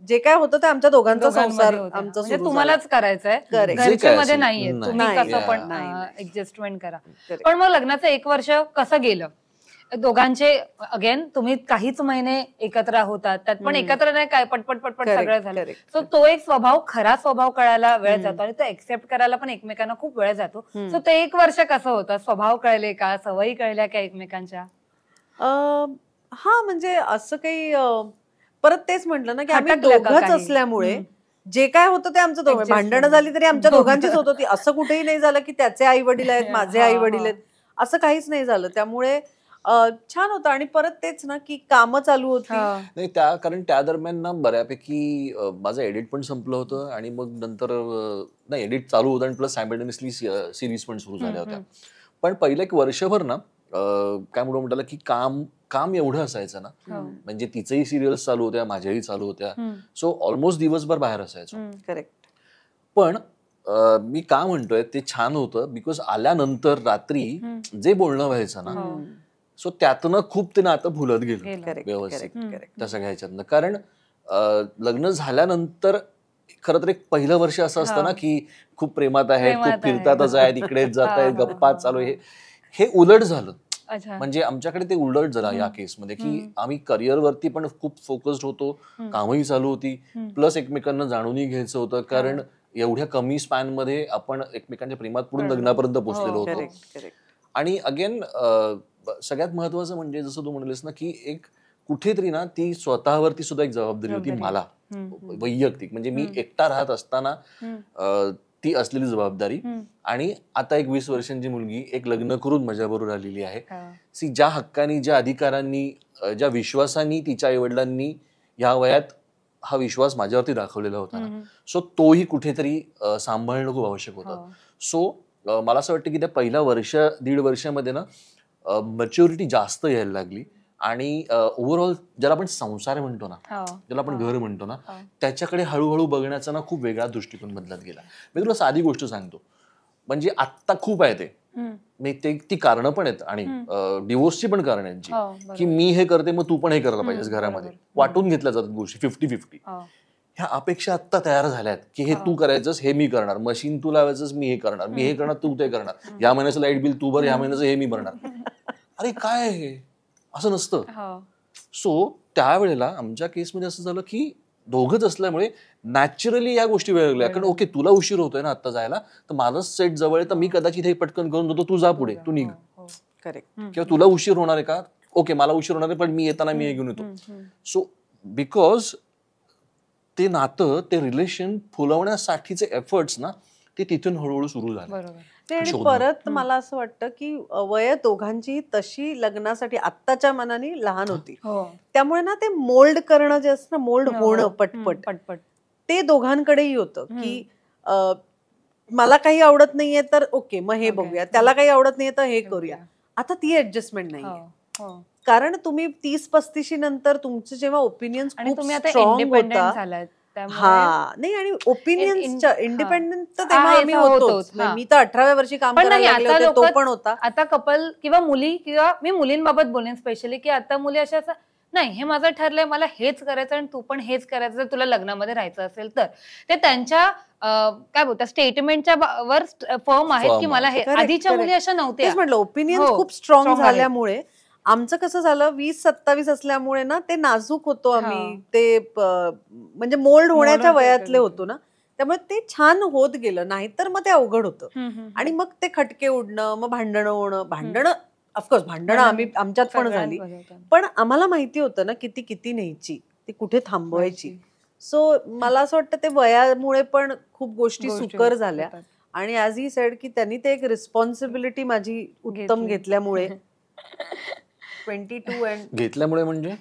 जे काय होतं ते आमच्या दोघांचा संसार आमचा सुरू. तुम्हालाच करायचंय, घरच्यामध्ये नाहीये, तुम्ही कसं पण ऍडजस्टमेंट करा. पण मग लग्नाचं 1 वर्ष कसं गेलं दोघांचे? अगेन तुम्ही काहीच महिने एकत्र होतात, त्यात पण एकत्र नाही काय, पटपट सगळं झालं. सो तो एक खरा स्वभाव कळायला वेळ जातो आणि तो एक्सेप्ट करायला पण एकमेकांना खूप वेळ जातो. सो ते 1 वर्ष कसं होतं? स्वभाव कळले का, सवयी कळल्या का एकमेकांच्या? म्हणजे असं काही, परत तेच म्हटलं ना की आम्ही दोघंच असल्यामुळे जे काय होतं ते आमचं दोघं, भांडणं झाली तरी आमच्या दोघांचीच होत होती. असं कुठेही नाही झालं की त्याचे आई वडील आहेत, माझे आई वडील आहेत, असं काहीच नाही झालं. त्यामुळे छान होतं. आणि परत तेच ना की कामं चालू होती नाही, कारण त्या दरम्यान ना बऱ्यापैकी माझं एडिट पण संपलं होतं आणि मग नंतर नाही एडिट चालू होतं आणि प्लस सायमल्टेनियसली सिरीज पण सुरू झाल्या होत्या. पण पहिलं 1 वर्षभर ना काय म्हटलं की काम एवढं असायचं ना, म्हणजे तिचंही सिरियल्स चालू होत्या, माझ्याही चालू होत्या. सो ऑलमोस्ट दिवसभर बाहेर असायचो. करेक्ट. पण मी का म्हणतोय ते छान होतं बिकॉज आल्यानंतर रात्री जे बोलणं व्हायचं ना, सो त्यातनं खूप ते नातं फुलत गेलं व्यवस्थित त्या सगळ्या ह्याच्यातनं. कारण लग्न झाल्यानंतर खरं तर एक पहिलं वर्ष असं असतं ना की खूप प्रेमात आहेत, खूप फिरतातच आहेत, इकडेच जात आहेत, गप्पा चालू. हे उलट झालं. म्हणजे आमच्याकडे ते उलट झालं या केसमध्ये, की आम्ही करिअरवरती पण खूप फोकस्ड होतो, कामही चालू होती, प्लस एकमेकांना जाणूनही घ्यायचं होतं. कारण एवढ्या कमी स्पॅन मध्ये आपण एकमेकांच्या प्रेमात पुढून लग्नापर्यंत पोहोचलेलो होतो. आणि अगेन सगळ्यात महत्वाचं म्हणजे जसं तू म्हणलीस ना की एक कुठेतरी ना ती स्वतःवरती सुद्धा एक जबाबदारी होती मला वैयक्तिक. म्हणजे मी एकटा राहत असताना ती असलेली जबाबदारी. आणि आता एक 20 वर्षांची मुलगी एक लग्न करून माझ्याबरोबर आलेली आहे. ज्या हक्कानी, ज्या अधिकारांनी, ज्या विश्वासानी तिच्या आईवडिलांनी ह्या वयात हा विश्वास माझ्यावरती दाखवलेला होता ना, सो तोही कुठेतरी सांभाळणं खूप आवश्यक होतं. सो मला असं वाटतं की त्या पहिल्या 1-1.5 वर्षामध्ये ना मॅच्युरिटी जास्त यायला लागली. आणि ओव्हरऑल ज्याला आपण संसार म्हणतो ना, ज्याला आपण घर म्हणतो ना, त्याच्याकडे हळूहळू बघण्याचा ना खूप वेगळा दृष्टिकोन बदलत गेला. मी तुला साधी गोष्ट सांगतो, म्हणजे आत्ता खूप आहे ते ती कारणं पण आहेत आणि डिवोर्सची पण कारणं आहेत जी की मी हे करते मग तू पण हे करायला पाहिजेस. घरामध्ये वाटून घेतल्या जातात गोष्टी 50-50. ह्या अपेक्षा आत्ता तयार झाल्यात की हे तू करायचंस, हे मी करणार, मशीन तू लावायचंस, मी हे करणार, मी हे करणार, तू ते करणार, या महिन्याचं लाईट बिल तू भर, या महिन्याचं हे मी भरणार. अरे काय हे असं नसतं. सो त्यावेळेला आमच्या केसमध्ये असं झालं की दोघंच असल्यामुळे नॅचरली या गोष्टी वेगळ्या. कारण ओके तुला उशीर होतोय ना आता जायला, तर माझं सेट जवळ आहे तर मी कदाचित हे पटकन करून देतो, तू जा पुढे, तू निघ. करेक्ट. किंवा तुला उशीर होणार आहे का, ओके मला उशीर होणार आहे पण मी येताना मी हे घेऊन येतो. सो बिकॉज ते नातं, ते रिलेशन फुलवण्यासाठीचे एफर्ट्स ना ते तिथून हळूहळू सुरू झाले. आणि परत मला असं वाटतं की वय दोघांची तशी लग्नासाठी आत्ताच्या मनाने लहान होती, त्यामुळे ना ते मोल्ड करणं जे असतं ना, मोल्ड होणं पटपट, ते दोघांकडेही होतं की मला काही आवडत नाहीये तर ओके मग हे बघूया, त्याला काही आवडत नाहीये तर हे करूया. आता ती ऍडजस्टमेंट नाहीये, कारण तुम्ही 30-35 नंतर तुमचे जेव्हा ओपिनियन्स खूप स्ट्रॉंग होता. हा नाही, आणि ओपिनियन्सच्या इंडिपेंडंट तर तेव्हा आम्ही होतोच. मी तर 18व्या वर्षी काम करायला लागले होते, तो पण होता. आता कपल किंवा मुली, किंवा मी मुलींबाबत बोलेन स्पेशली, की आता मुली अशा नाही हे माझं ठरलंय, मला हेच करायचं आणि तू पण हेच करायचं, जर तुला लग्नामध्ये राहायचं असेल तर. ते त्यांच्या काय बोलतात स्टेटमेंटच्या वर फर्म आहेत की मला हे. आधीच्या मुली अशा नव्हत्या. म्हटलं ओपिनियन खूप स्ट्रॉंग झाल्यामुळे आमचं कसं झालं, 20-27 असल्यामुळे ना ते नाजूक होतो आम्ही, ते म्हणजे मोल्ड होण्याच्या वयातले होतो ना, त्यामुळे ते छान होत गेलं. नाहीतर मग ते अवघड होतं. आणि मग ते खटके उडणं, मग भांडणं होणं. भांडणं ऑफकोर्स भांडणं आम्ही आमच्यात पण झाली, पण आम्हाला माहिती होतं ना किती न्यायची, ती कुठे थांबवायची. सो मला असं वाटतं ते वयामुळे पण खूप गोष्टी सुकर झाल्या. आणि ऍज ही सेड की त्यांनी ते एक रिस्पॉन्सिबिलिटी माझी उत्तम घेतल्यामुळे 22 घेतल्यामुळे म्हणजे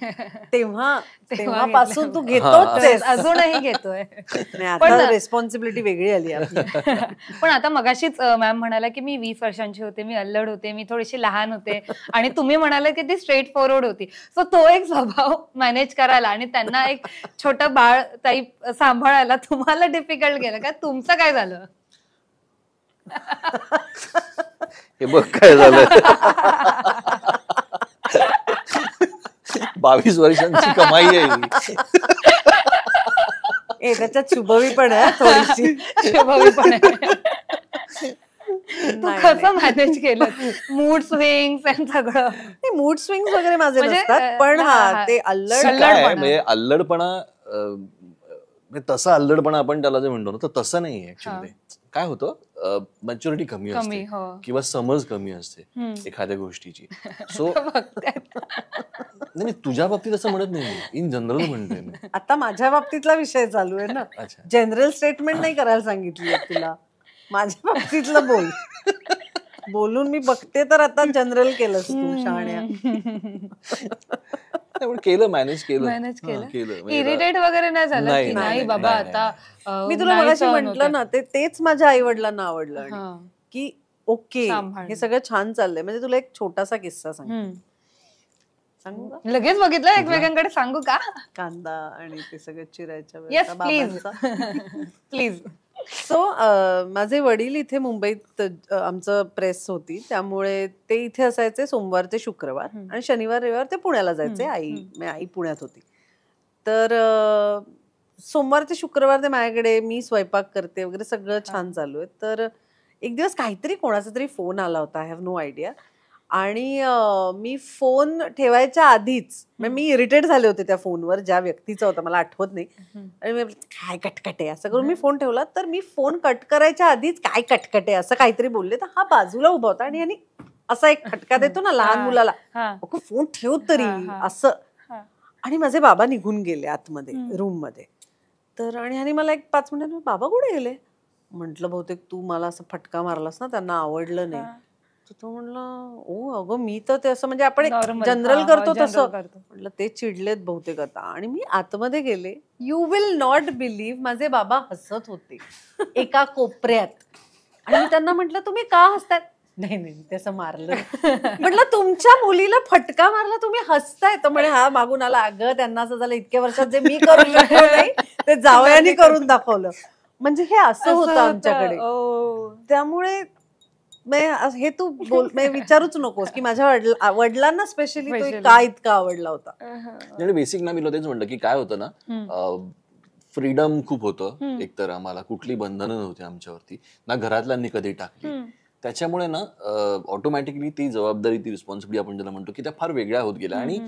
तेव्हापासून तू घेतोच, अजूनही घेतोय. आता रिस्पॉन्सिबिलिटी वेगळी आली आपली. पण आता मगाशीच मॅम म्हणाला की मी 20 वर्षांची होते, मी अल्लड होते, मी थोडीशी लहान होते, आणि तुम्ही म्हणाला की ती स्ट्रेट फॉरवर्ड होती. सो तो एक स्वभाव मॅनेज करायला आणि त्यांना एक छोटं बाळ टाईप सांभाळायला तुम्हाला डिफिकल्ट गेलं का? तुमचं काय झालं? हे बघ काय झालं, 22 वर्षांची कमाई आहे. त्याच्यात शुभवी पण आहे, थोडीशी शुभवी पण आहे. कसं मॅनेज केलं मूड स्विंग्स आणि सगळं? मूड स्विंग्स वगैरे माझे नसतात, पण ते अल्लडपणा तसा अल्लडपणा आपण त्याला जे म्हणतो ना, तर तसं नाही ऍक्च्युअली. काय होतं, मॅच्युरिटी कमी असते किंवा समज कमी असते एखाद्या गोष्टीची. सो नाही तुझ्या बाबतीत असं म्हणत नाही, इन जनरल म्हणतोय मी. आता माझ्या बाबतीतला विषय चालू आहे ना, जनरल स्टेटमेंट नाही करायला सांगितली तुला, माझ्या बाबतीतलं बोलून मी बघते तर आता जनरल केलंस तू शहाण्या. केलं, मॅनेज केलं. इरिटेट वगैरे नाही झालं की नाही बाबा आता? मी तुला मगाशी म्हटलं ना, तेच माझ्या आई वडिलांना आवडलं की ओके हे सगळं छान चाललंय. म्हणजे तुला एक छोटासा किस्सा सांगू का? लगेच बघितलं एकमेकांकडे, सांगू का? कांदा आणि ते सगळं चिरायच्या वेळेस प्लीज. सो माझे वडील इथे मुंबईत आमचं प्रेस होती, त्यामुळे ते इथे असायचे सोमवार ते शुक्रवार, आणि शनिवार रविवार ते पुण्याला जायचे. आई पुण्यात होती, तर सोमवार ते शुक्रवार ते माझ्याकडे, मी स्वयंपाक करते वगैरे, सगळं छान चालू आहे. तर एक दिवस काहीतरी कोणाचा तरी फोन आला होता, आय हॅव नो आयडिया. आणि मी फोन ठेवायच्या आधीच, मी इरिटेट झाले होते त्या फोनवर, ज्या व्यक्तीचा होता मला आठवत नाही, आणि मी काय कटकटे असं करून मी फोन ठेवला. तर मी फोन कट करायच्या आधीच काय कटकटे असं काहीतरी बोलले, तर हा बाजूला उभा होता आणि असा एक खटका देतो ना लहान मुलाला, फोन ठेव तरी असं. आणि माझे बाबा निघून गेले आतमध्ये रूम मध्ये. तर आणि मला एक 5 मिनिटांनी, बाबा कुठे गेले? म्हटलं बहुतेक तू मला असं फटका मारलास ना, त्यांना आवडलं नाही. तो म्हणला ओ अगं मी तर ते असं म्हणजे आपण जनरल करतो तसं. म्हटलं ते चिडलेत बहुतेक आता. आणि मी आतमध्ये गेले, यू विल नॉट बिलीव्ह, माझे बाबा हसत होते एका कोपऱ्यात. आणि मी त्यांना म्हटलं तुम्ही का हसताय? नाही तसं मारलं. म्हटलं तुमच्या मुलीला फटका मारला, तुम्ही हसताय? तर म्हणे हा मागून आला, अगं त्यांना असं झालं इतक्या वर्षात जे मी करू शकलो नाही ते जावयाने करून दाखवलं. म्हणजे हे असं होतं आमच्याकडे. त्यामुळे हे तू विचारूच नकोस की माझ्या वडिलांना स्पेशली तो का इतका आवडला होता. बेसिक ना मी तेच म्हणलं की काय होतं ना, फ्रीडम खूप होतं. एकतर आम्हाला कुठली बंधनं नव्हती आमच्यावरती, ना घरातल्यांनी कधी टाकली. त्याच्यामुळे ना ऑटोमॅटिकली ती जबाबदारी, ती रिस्पॉन्सिबिलिटी आपण ज्याला म्हणतो की त्या फार वेगळ्या होत गेल्या. आणि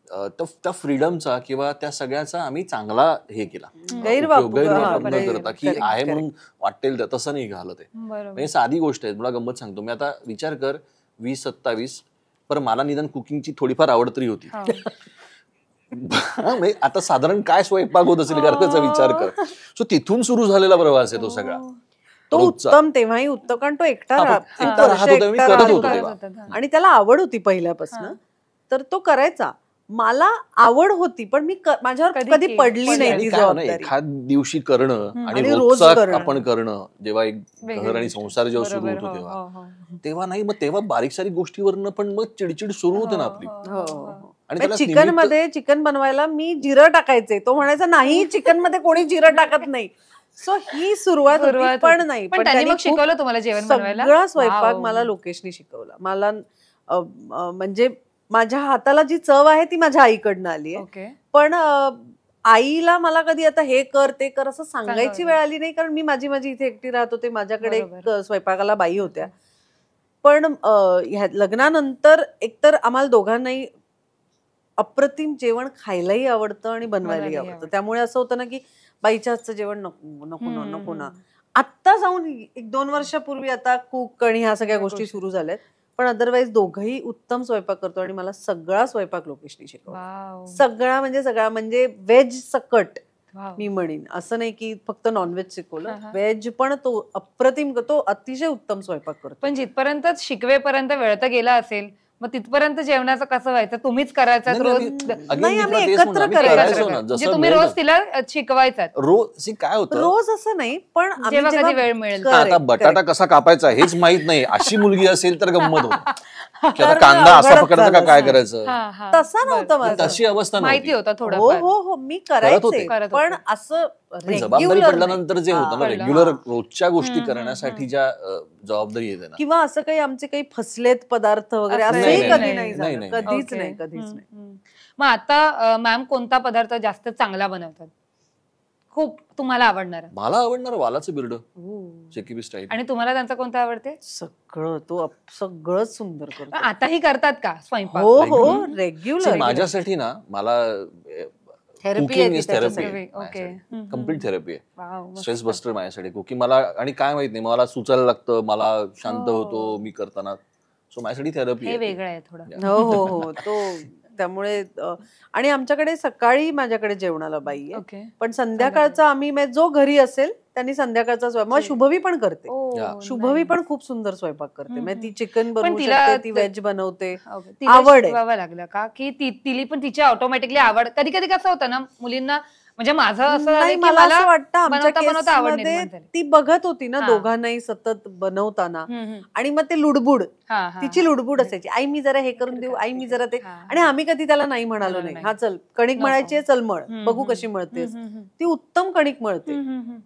त्या फ्रीडमचा किंवा त्या सगळ्याचा आम्ही चांगला हे केला, गैरवापर न करता की आहे म्हणून वाटेल तसं नाही घालत आहे. म्हणजे साधी गोष्ट आहे. तुला गंमत सांगतो, मी आता विचार कर 20-27 पण मला निदान कुकिंगची थोडीफार आवड तरी होती. आता साधारण काय स्वयंपाक होत असेल त्याचा विचार कर. सो तिथून सुरू झालेला प्रवास आहे तो सगळा. तो उत्तम, तेव्हाही उत्तम, कारण तो एकटा राहत होता आणि त्याला आवड होती पहिल्यापासून, तर तो करायचा. मला आवड होती पण मी माझ्यावर कधी पडली नाही ती जबाबदारी. एखाद दिवशी करणं आणि रोजचं आपण करणं, जेव्हा एक घर आणि संसार जेव्हा सुरू होतो तेव्हा नाही, मग तेव्हा बारीक सारीक गोष्टीवरनं पण मग चिडचिड सुरू होते ना आपली. आणि चिकन मध्ये चिकन बनवायला मी जिरं टाकायचे, तो म्हणायचा नाही चिकन मध्ये कोणी जिरं टाकत नाही. सो ही सुरुवात होती, पण नाही पण त्यांनी मग शिकवलं तुम्हाला जेवण बनवायला. सगळा स्वयंपाक मला लोकेशनी शिकवला. मला म्हणजे माझ्या हाताला जी चव आहे ती माझ्या आईकडनं आली आहे, पण आईला मला कधी आता हे कर ते कर असं सांगायची वेळ आली नाही, कारण मी माझी इथे एकटी राहत होते, माझ्याकडे स्वयंपाकाला बाई होत्या. पण लग्नानंतर एकतर आम्हाला दोघांनाही अप्रतिम जेवण खायलाही आवडतं आणि बनवायलाही आवडतं. त्यामुळे असं होतं ना की बाईच्या हातचं जेवण नको ना. आत्ता जाऊन 1-2 वर्षापूर्वी आता कुक आणि ह्या सगळ्या गोष्टी सुरू झाल्यात, पण अदरवाईज दोघंही उत्तम स्वयंपाक करतो आणि मला सगळा स्वयंपाक लोकेशनी शिकवला. सगळा म्हणजे व्हेज सकट मी म्हणेन. असं नाही की फक्त नॉनव्हेज शिकवलं, व्हेज पण तो अप्रतिम, तो अतिशय उत्तम स्वयंपाक करतो. पण जिथपर्यंत शिकवेपर्यंत वेळ तर गेला असेल, मग तिथपर्यंत जेवणाचं कसं व्हायचं? तुम्हीच करायचं रोज? नाही, आम्ही एकत्र करायचो. म्हणजे तुम्ही रोज तिला शिकवायचा? रोज काय होतं, रोज असं नाही, पण जेव्हा कधी वेळ मिळेल. आता बटाटा कसा कापायचा हेच माहित नाही अशी मुलगी असेल तर गंमत होती. कांदा असा पकडायचा का काय करायचं, तसा नव्हतं माझं. तशी अवस्था माहिती होता थोडं. हो मी करायचे, पण असं जबाबदारी पडल्यानंतर जे होतं ना, रेग्युलर रोजच्या गोष्टी करण्यासाठी ज्या जबाबदारी येते ना, किंवा असं काही आमचे काही फसलेत पदार्थ वगैरे असंही कधी नाही झालं. कधीच नाही. मग आता मॅम कोणता पदार्थ जास्त चांगला बनवतात, खूप तुम्हाला आवडणार? मला आवडणार वालाचं बिर्ड, जेकेबी स्टाईल. आणि तुम्हाला त्यांचा कोणता आवडते? सगळं, तो सगळंच सुंदर करतो. आताही करतात का स्वयंपाक? हो रेग्युलर. माझ्यासाठी ना, मला cooking is therapy, complete therapy आहे, स्ट्रेस बस्टर माझ्यासाठी कुकिंग. मला आणि काय माहित नाही, मला सुचायला लागतं, मला शांत होतो मी करताना. सो माझ्यासाठी थेरपी हे वेगळं आहे थोडं. हो तो त्यामुळे. आणि आमच्याकडे सकाळी माझ्याकडे जेवणाला बाई आहे, पण संध्याकाळचा आम्ही जो घरी असेल त्यांनी संध्याकाळचा स्वयंपाक. शुभवी पण करते, शुभवी पण खूप सुंदर स्वयंपाक करते. म्हणजे ती चिकन बनवू शकते, ती व्हेज बनवते. आवड आहे लागलं का की तिला पण तिची ऑटोमॅटिकली आवड? कधी कधी कसं होतं ना मुलींना, म्हणजे माझं असं मला असं वाटतं आमच्या केसमध्ये ती बघत होती ना दोघांनाही सतत बनवताना, आणि मग ते लुडबुड, तिची लुडबुड असायची, आई मी जरा हे करून देऊ, आई मी जरा ते. आणि आम्ही कधी त्याला नाही म्हणालो नाही, हा चल कणिक मळायची चल मळ, बघू कशी मळतेस. ती उत्तम कणिक मळते,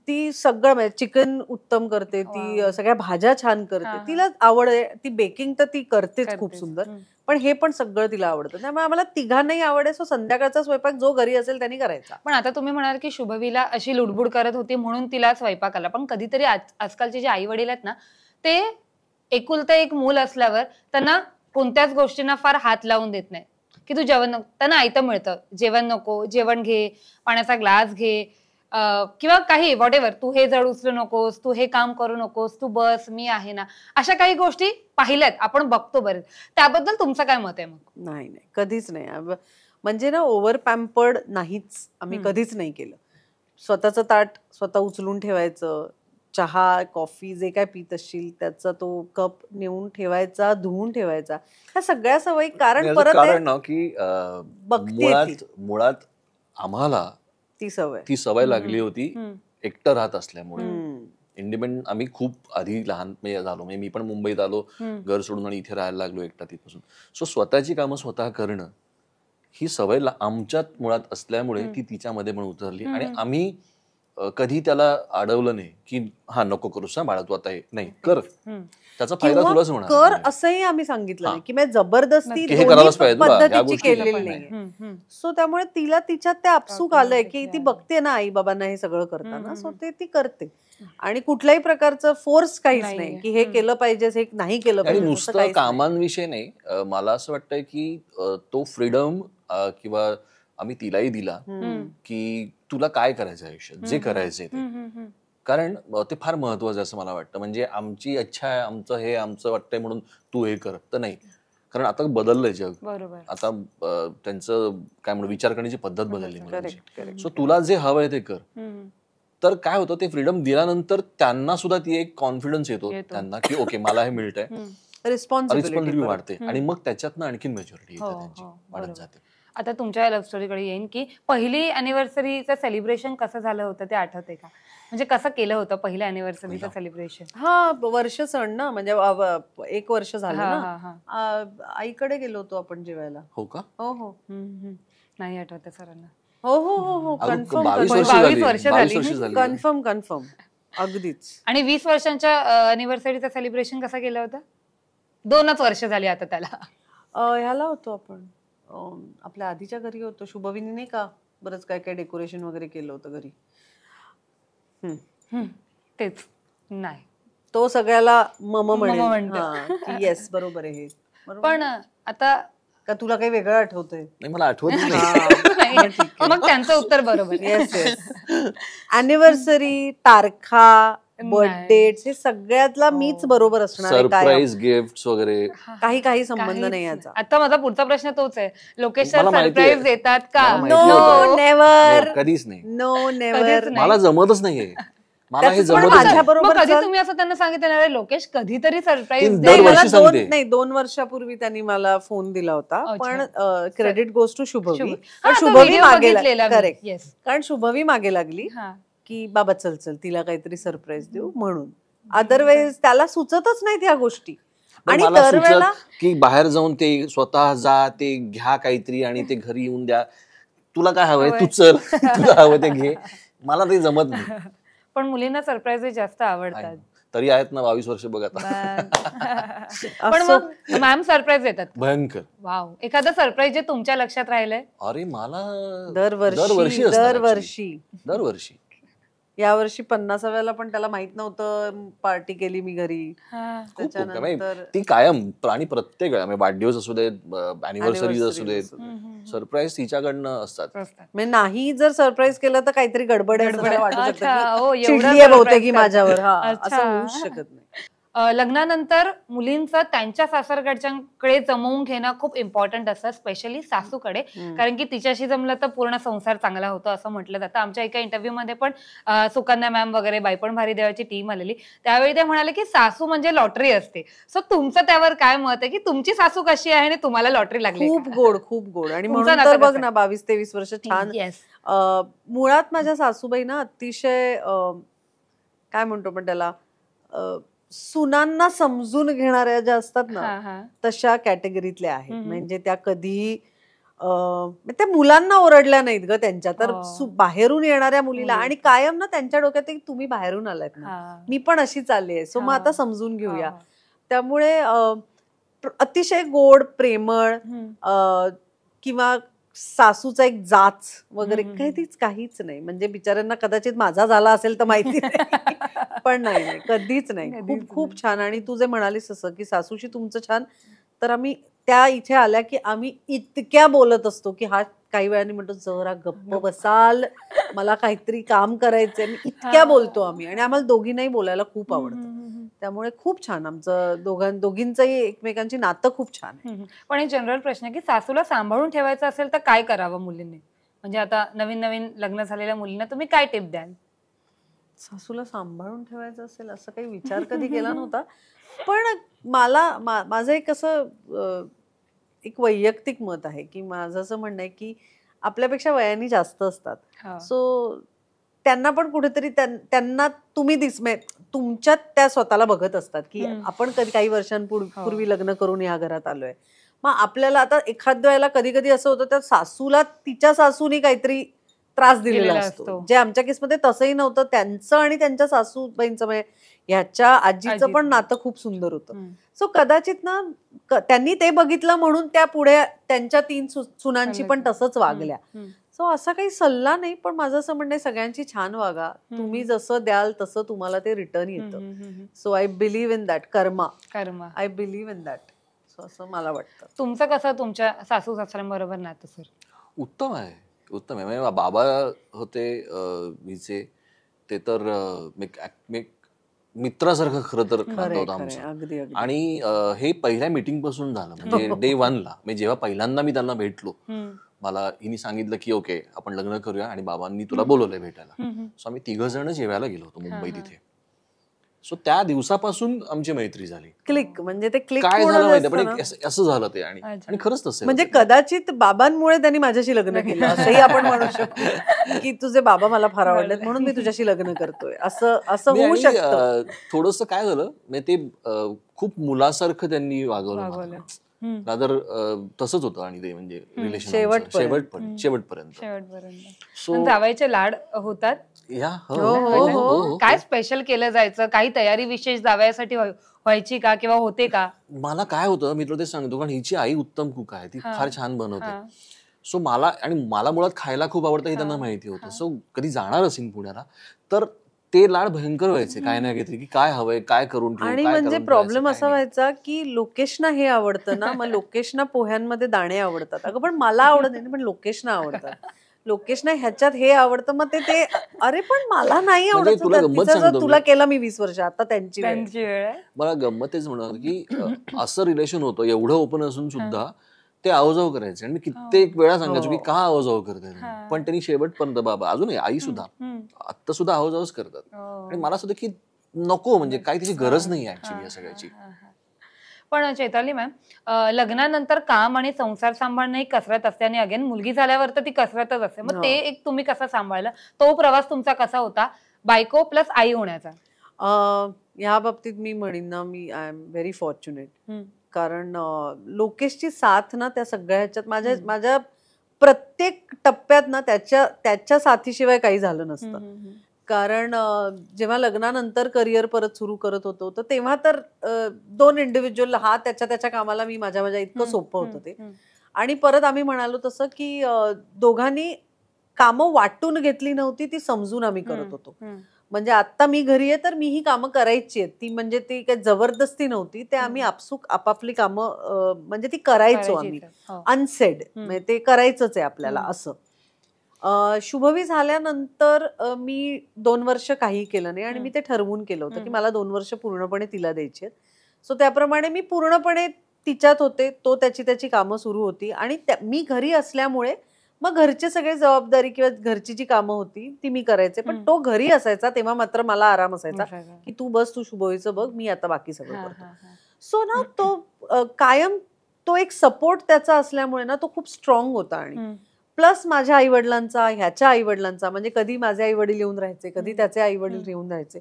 ती सगळं म्हणजे चिकन उत्तम करते, ती सगळ्या भाज्या छान करते, तिला आवड आहे. ती बेकिंग तर ती करतेच खूप सुंदर, पण हे पण सगळं तिला आवडतं. त्यामुळे आम्हाला तिघांनाही आवड आहे. सो संध्याकाळचा स्वयंपाक जो घरी असेल त्यांनी करायचा. पण आता तुम्ही म्हणाल की शुभवीला अशी लुडबुड करत होती म्हणून तिला स्वयंपाक आला, पण कधीतरी आजकालचे जे आई वडील आहेत ना, ते एकुलता एक मूल असल्यावर त्यांना कोणत्याच गोष्टींना फार हात लावून देत नाही की तू जेवण नको. त्यांना आयतं मिळतं, जेवण नको, जेवण घे, पाण्याचा ग्लास घे, किंवा काही व्हॉट एव्हर, तू हे जड उचलू नकोस, तू हे काम करू नकोस, तू बस, मी आहे ना, अशा काही गोष्टी पाहिल्यात आपण, बघतो बरेच. त्याबद्दल तुमचं काय मत आहे? मग नाही कधीच नाही. म्हणजे ना ओव्हर पॅम्पर्ड नाहीच आम्ही कधीच नाही केलं. स्वतःचं ताट स्वतः उचलून ठेवायचं, चहा कॉफी जे काय पित असशील त्याचा तो कप नेऊन ठेवायचा, धुवून ठेवायचा, ह्या सगळ्या सवयी. कारण परत ना की मुळात आम्हाला ती सवय लागली होती एकटं राहत असल्यामुळे. इंडिपेंडंट आम्ही खूप आधी लहान झालो, म्हणजे मी पण मुंबईत आलो, घर सोडून आणि इथे राहायला लागलो एकटा तिथपासून. सो स्वतःची कामं स्वतः करणं ही सवय आमच्यात मुळात असल्यामुळे ती तिच्यामध्ये पण उतरली. आणि आम्ही कधी त्याला अडवलं नाही की हा नको करूस ना बाळा, तू आता हे नाही कर, त्याचा फायदा तुलाच होणार कर, असंही आम्ही सांगितलं नाही की मी जबरदस्ती पद्धतीची केलेली नाही. सो त्यामुळे तिला तिच्यात ते आपसूक आलंय की ती बघते ना आई बाबांना हे सगळं करताना, सो ते ती करते. आणि कुठल्याही प्रकारचं फोर्स काहीच नाही की हे केलं पाहिजे हे नाही केलं पाहिजे. नुसतं कामांविषयी नाही, मला असं वाटतंय की तो फ्रीडम किंवा आम्ही तिलाही दिला की तुला काय करायचं आयुष्यात, जे करायचंय ते. कारण ते फार महत्वाचं असं मला वाटतं. म्हणजे आमची इच्छा आहे, आमचं हे आमचं वाटतंय म्हणून तू हे कर, तर नाही. कारण आता बदललंय जग. आता त्यांचं काय म्हणू विचार करण्याची पद्धत बदलली. सो तुला जे हवंय ते कर. तर काय होतं, ते फ्रीडम दिल्यानंतर त्यांना सुद्धा ती एक कॉन्फिडन्स येतो त्यांना की ओके मला हे मिळतंय, रिस्पॉन्सिबिलिटी वाढते आणि मग त्याच्यातनं आणखी मॅच्युरिटी वाढत जाते. आता तुमच्या लव्ह स्टोरीकडे येईन की पहिली अॅनिव्हर्सरीचं सेलिब्रेशन कसं झालं होतं ते आठवते का? म्हणजे कसं केलं होतं पहिल्या अॅनिव्हर्सरीचं सेलिब्रेशन? हा वर्ष सण ना, म्हणजे 1 वर्ष झालं ना. आईकडे गेलो होतो आपण जेवायला. हो का? हो हो. नाही आठवत सरांना. हो हो हो हो कन्फर्म 22 वर्ष झाली. कन्फर्म कन्फर्म अगदीच. आणि 20 वर्षांच्या अॅनिव्हर्सरीचं सेलिब्रेशन कसं केलं होतं? 2च वर्ष झाली आता त्याला. ह्याला होतो आपण आपल्या आधीच्या घरी होतो, शुभविनी नाही का, बरंच काय काय डेकोरेशन वगैरे केलं होतं घरी. तेच नाही तो सगळ्याला मम म्हणेल. येस बरोबर आहे. पण आता का तुला काही वेगळं आठवतंय? नाही मला आठवत नाही. मग त्यांचं उत्तर बरोबर. Yes yes. अॅनिव्हर्सरी, तारखा, बर्थडेट्स हे सगळ्यातला मीच बरोबर असणार. सरप्राईज गिफ्ट्स वगैरे काही संबंध नाही याचा. आता माझा पुढचा प्रश्न तोच आहे, लोकेश सर सरप्राईज देतात का? No never. कधीच नाही. No never. मला जमतच नाहीये. मला हे जमतच माझ्या बरोबर. कधी तुम्ही असं त्यांना सांगितलं लोकेश कधीतरी सरप्राईज नाही? 2 वर्षापूर्वी त्यांनी मला फोन दिला होता, पण क्रेडिट गोज टू शुभवी. शुभवी मागे करेक्ट. कारण शुभवी मागे लागली की बाबा चल तिला काहीतरी सरप्राईज देऊ म्हणून. अदरवाईज त्याला सुचतच नाही त्या गोष्टी. आणि दरवेळेला की बाहेर जाऊन ते स्वतः जा, ते घ्या काहीतरी आणि ते घरी येऊन द्या. तुला काय हवंय तू चल, तुला हवं ते घे. मला ते जमत नाही. पण मुलींना सरप्राईज जास्त आवडतात. तरी आहेत ना 22 वर्ष बघ आता. पण मग मॅम सरप्राईज देतात भयंकर. वाव. एखादं सरप्राईज जे तुमच्या लक्षात राहिलंय? अरे मला दरवर्षी यावर्षी 50व्याला पण त्याला माहित नव्हतं, पार्टी केली मी घरी. त्याच्यानंतर ती कायम आणि प्रत्येक वेळा वाढदिवस असू दे, अॅनिव्हर्सरीज असू दे, सरप्राईज तिच्याकडनं असतात. म्हणजे नाही जर सरप्राईज केलं तर काहीतरी गडबड वाटू शकते, चिडली आहे बहुतेक माझ्यावर. असं होऊच शकत नाही. लग्नानंतर मुलींचं त्यांच्या सासरकडच्यांकडे जमवून घेणं खूप इम्पॉर्टंट असतं, स्पेशली सासूकडे. कारण की तिच्याशी जमलं तर पूर्ण संसार चांगला होतो असं म्हटलं जातं. आमच्या एका इंटरव्ह्यू मध्ये पण सुकन्या मॅम वगैरे बाईपण भारी देवाची टीम आलेली, त्यावेळी ते म्हणाले की सासू म्हणजे लॉटरी असते. सो तुमचं त्यावर काय मत आहे की तुमची सासू कशी आहे आणि तुम्हाला लॉटरी लागली? खूप गोड. आणि म्हणून तर बघ ना 22-23 वर्ष छान. मुळात माझ्या सासूबाई ना अतिशय काय म्हणतो पण त्याला, सुनांना समजून घेणाऱ्या ज्या असतात ना तशा कॅटेगरीतल्या आहेत. म्हणजे त्या कधी त्या मुलांना ओरडल्या नाहीत ग त्यांच्या, तर बाहेरून येणाऱ्या मुलीला. आणि कायम ना त्यांच्या डोक्यात तुम्ही बाहेरून आलात ना, मी पण अशीच आली आहे, सो मग आता समजून घेऊया. त्यामुळे अतिशय गोड, प्रेमळ, किंवा सासूचा एक जाच वगैरे काहीच नाही. म्हणजे बिचाऱ्यांना कदाचित माझा झाला असेल तर माहिती नाही, पण नाही कधीच नाही. खूप छान. आणि तू जे म्हणालीस असं की सासूशी तुमचं छान, तर आम्ही त्या इथे आल्या की आम्ही इतक्या बोलत असतो की हा काही वेळाने म्हणतो जरा गप्प बसाल, मला काहीतरी काम करायचंय. इतक्या बोलतो आम्ही, आणि आम्हाला दोघींनाही बोलायला खूप आवडतं. त्यामुळे खूप छान आमचं दोघींचंही एकमेकांची नातं खूप छान आहे. पण एक जनरल प्रश्न आहे की सासूला सांभाळून ठेवायचं असेल तर काय करावं मुलींनी? म्हणजे आता नवीन लग्न झालेल्या मुलींना तुम्ही काय टिप द्याल? सासूला सांभाळून ठेवायचं असेल असं काही विचार कधी केला नव्हता. पण माझं एक असं एक वैयक्तिक मत आहे की माझं असं म्हणणं आहे की आपल्यापेक्षा वयाने जास्त असतात, सो त्यांना पण कुठेतरी त्यांना तुम्ही तुमच्यात त्या स्वतःला बघत असतात की आपण कधी काही वर्षांपूर्वी लग्न करून या घरात आलोय. मग आपल्याला आता एखाद्या वेळेला कधी कधी असं होतं त्या सासूला तिच्या सासूनी काहीतरी त्रास दिलेला असतो, जे आमच्या केसमध्ये तसंही नव्हतं. त्यांचं आणि त्यांच्या सासूबाईंचं म्हणजे ह्याच्या आजीचं पण नातं खूप सुंदर होतं. सो कदाचित ना त्यांनी ते बघितलं म्हणून त्या पुढे त्यांच्या 3 सुनांची पण तसंच वागल्या. सो असा काही सल्ला नाही, पण माझं असं म्हणणं सगळ्यांची छान वागा. तुम्ही जसं द्याल तसं तुम्हाला ते रिटर्न येतं. So I believe in that. Karma. I believe in that. असं मला वाटतं. तुमचं कसं तुमच्या सासू सासऱ्यांबरोबर नातं सर? उत्तम आहे, उत्तम आहे. म्हणजे बाबा होते हिचे, ते तर मित्रासारखं खरं तर नातं होतं आमचं. आणि हे पहिल्या मीटिंग पासून झालं, म्हणजे डे 1ला मी जेव्हा पहिल्यांदा मी त्यांना भेटलो, मला हिने सांगितलं की ओके आपण लग्न करूया आणि बाबांनी तुला बोलवलंय भेटायला. सो आम्ही 3 जण जेवायला गेलो होतो मुंबईत तिथे. सो त्या दिवसापासून आमची मैत्री झाली. क्लिक म्हणजे ते क्लिक काय झालं माहिती, पण असं झालं ते. आणि खरंच तसं म्हणजे कदाचित बाबांमुळे त्यांनी माझ्याशी लग्न केलं असंही आपण म्हणू शकतो की तुझे बाबा मला फार आवडलेत म्हणून मी तुझ्याशी लग्न करतोय, असं होऊ शकतं. थोडंसं काय झालं म्हणजे ते खूप मुलासारखं त्यांनी वागवलं. रादर तसंच होतं. आणि ते म्हणजे रिलेशन शेवटपर्यंत. सो जावायचे लाड होतात. काय स्पेशल केलं जायचं, काही तयारी विशेष जावयासाठी व्हायची का किंवा होते का? मला काय होतं मी तुला ते सांगतो, कारण हिची आई उत्तम कुक आहे, ती फार छान बनवते. सो मला मुळात खायला खूप आवडतं हे त्यांना माहिती होतं. सो कधी जाणार असेल पुण्याला तर ते लाड भयंकर व्हायचे, काय नाही घेतली की काय हवंय, काय करून ठेवू. आणि म्हणजे प्रॉब्लेम असा व्हायचा की लोकेशना हे आवडतं ना, मग लोकेशना पोह्यांमध्ये दाणे आवडतात. अगं पण मला आवडत नाही, पण लोकेशना आवडतात. लोकेशना ह्याच्यात हे आवडतं, मग ते अरे पण मला नाही आवडत. तुला केला मी 20 वर्ष, आता त्यांची वेळ आहे. मला गंमत तेच म्हणत की असं रिलेशन होतं एवढं ओपन असून सुद्धा ते आवजाव करायचे. आणि मी कित्येक वेळा सांगायचो की का आवजाव करताय, पण त्यांनी शेवटपर्यंत बाबा अजून आई सुद्धा आता सुद्धा आवजावच करतात. आणि मला असं की नको, म्हणजे काही त्याची गरज नाही ऍक्च्युली या सगळ्याची. पण चैताली मॅम, लग्नानंतर काम आणि संसार सांभाळणं ही कसरत असते आणि अगेन मुलगी झाल्यावर तर ती कसरतच असते. मग ते एक तुम्ही कसा सांभाळलं, तो प्रवास तुमचा कसा होता बायको प्लस आई होण्याचा? या बाबतीत मी म्हणेन ना, मी आय एम व्हेरी फॉर्च्युनेट. कारण लोकेशची साथ ना त्या सगळ्या ह्याच्यात माझ्या प्रत्येक टप्प्यात ना त्याच्या साथीशिवाय काही झालं नसतं. कारण जेव्हा लग्नानंतर करिअर परत सुरू करत होतो तर तेव्हा तर 2 इंडिव्हिज्युअल, हा त्याच्या कामाला, मी माझ्या इतकं सोपं होतं ते. आणि परत आम्ही म्हणालो तसं की दोघांनी कामं वाटून घेतली नव्हती, ती समजून आम्ही करत होतो. म्हणजे आता मी घरी आहे तर मी ही कामं करायची आहेत, ती म्हणजे ती काही जबरदस्ती नव्हती. ते आम्ही आपसूक आपापली कामं म्हणजे ती करायचो आम्ही अनसेड, म्हणजे ते करायचंच आहे आपल्याला असं. शुभवी झाल्यानंतर मी 2 वर्ष काही केलं नाही आणि मी ते ठरवून केलं होतं की मला 2 वर्ष पूर्णपणे तिला द्यायची आहेत. सो त्याप्रमाणे मी पूर्णपणे तिच्यात होते. तो त्याची कामं सुरू होती आणि मी घरी असल्यामुळे मग घरचे सगळे जबाबदारी किंवा घरची जी कामं होती ती मी करायचे. पण तो घरी असायचा तेव्हा मात्र मला आराम असायचा की तू बस, तू शुभवीचं बघ, मी आता बाकी सगळं करतो. सो ना तो कायम तो एक सपोर्ट त्याचा असल्यामुळे ना तो खूप स्ट्रॉंग होता. आणि प्लस माझ्या आई वडिलांचा, ह्याच्या आई वडिलांचा, म्हणजे कधी माझे आई वडील येऊन राहायचे, कधी त्याचे आई वडील येऊन राहायचे.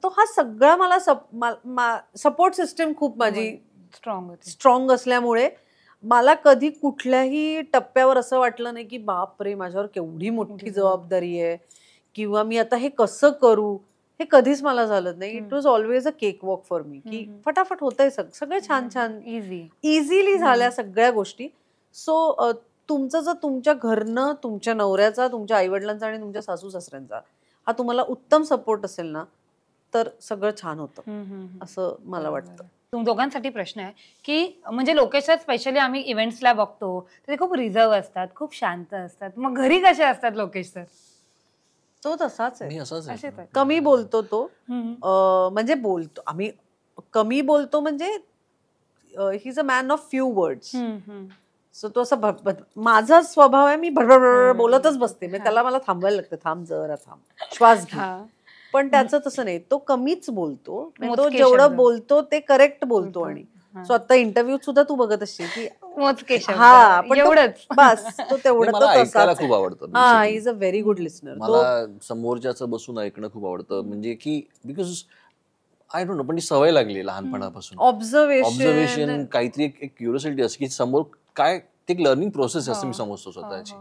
तो हा सगळा मला सपोर्ट सिस्टीम खूप माझी स्ट्रॉंग असल्यामुळे मला कधी कुठल्याही टप्प्यावर असं वाटलं नाही की बापरे माझ्यावर केवढी मोठी जबाबदारी आहे किंवा मी आता हे कसं करू, हे कधीच मला झालं नाही. It was always a cake walk for me, की फटाफट होतंय सगळं छान छान इझिली झाल्या सगळ्या गोष्टी. सो तुमचं जर तुमच्या घरनं, तुमच्या नवऱ्याचा, तुमच्या आईवडिलांचा आणि तुमच्या सासू सासऱ्यांचा हा तुम्हाला उत्तम सपोर्ट असेल ना तर सगळं छान होतं असं मला वाटतं. तुम दोघांसाठी प्रश्न आहे की म्हणजे लोकेशन स्पेशली आम्ही इव्हेंट्सला बघतो ते खूप रिझर्व असतात, खूप शांत असतात. मग घरी कसे असतात लोकेश सर? तो तसाच आहे, कमी बोलतो तो. म्हणजे बोलतो आम्ही कमी बोलतो, म्हणजे he is a man of few words. So तो असं माझा स्वभाव आहे, मी भडभड बोलतच बसते. मला थांबवायला लागतं, थांब जरा थांब, श्वास घे. पण त्याचं तसं नाही, तो कमीच बोलतो. तो जेवढं बोलतो ते करेक्ट बोलतो. आणि सो आता इंटरव्ह्यू सुद्धा तू बघत असशील की हा पण बस तो तेवढं खूप आवडतं. हा, is a very good listener. मला समोरच्याचं बसून ऐकणं खूप आवडतं, म्हणजे की बिकॉज आय डोंट नो, पण ती सवय लागली लहानपणापासून. ऑब्झर्वेशन, काहीतरी एक क्युरिओसिटी असते की समोर काय, ते एक लर्निंग प्रोसेस असते, मी समजतो स्वतःची.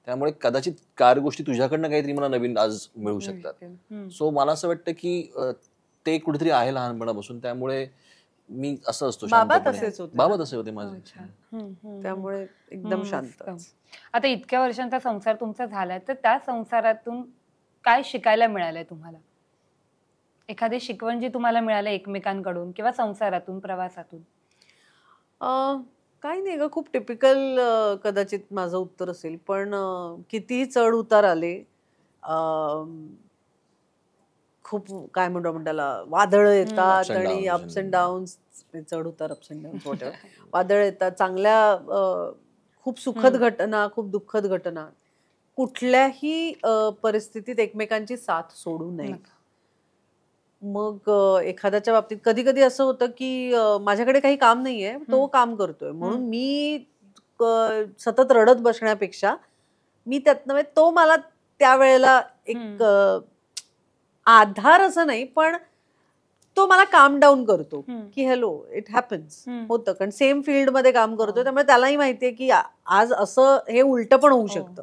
त्यामुळे कदाचित काही गोष्टी तुझ्याकडनं काहीतरी मला नवीन आज मिळू शकतात. सो मला असं वाटतं की ते कुठेतरी आहे लहानपणापासून, त्यामुळे मी असं असतो. बाबा तसे होते माझे, त्यामुळे एकदम शांत. आता इतक्या वर्षांचा संसार तुमचा झालाय, तर त्या संसारातून काय शिकायला मिळालंय तुम्हाला? एखादी शिकवण जी तुम्हाला मिळाली एकमेकांकडून किंवा संसारातून, प्रवासातून? काही नाही ग, खूप टिपिकल कदाचित माझं उत्तर असेल, पण कितीही चढ उतार आले, खूप काय म्हणतो आपण त्याला, वादळ येतात आणि अप्स अँड डाऊन्स, चढ उतार, अप्स अँड डाऊन्स, वादळ येतात, चांगल्या खूप सुखद घटना, खूप दुःखद घटना, कुठल्याही परिस्थितीत एकमेकांची साथ सोडू नये. मग एखाद्याच्या बाबतीत कधी कधी असं होतं की माझ्याकडे काही काम नाहीये, तो काम करतोय, म्हणून मी सतत रडत बसण्यापेक्षा मी त्यातनं तो मला त्यावेळेला एक आधार असं नाही, पण तो मला काम डाऊन करतो की हॅलो, इट हॅपन्स, होतं, कारण सेम फील्ड मध्ये काम करतोय, त्यामुळे त्यालाही माहितीये की आज असं हे उलट पण होऊ शकतं.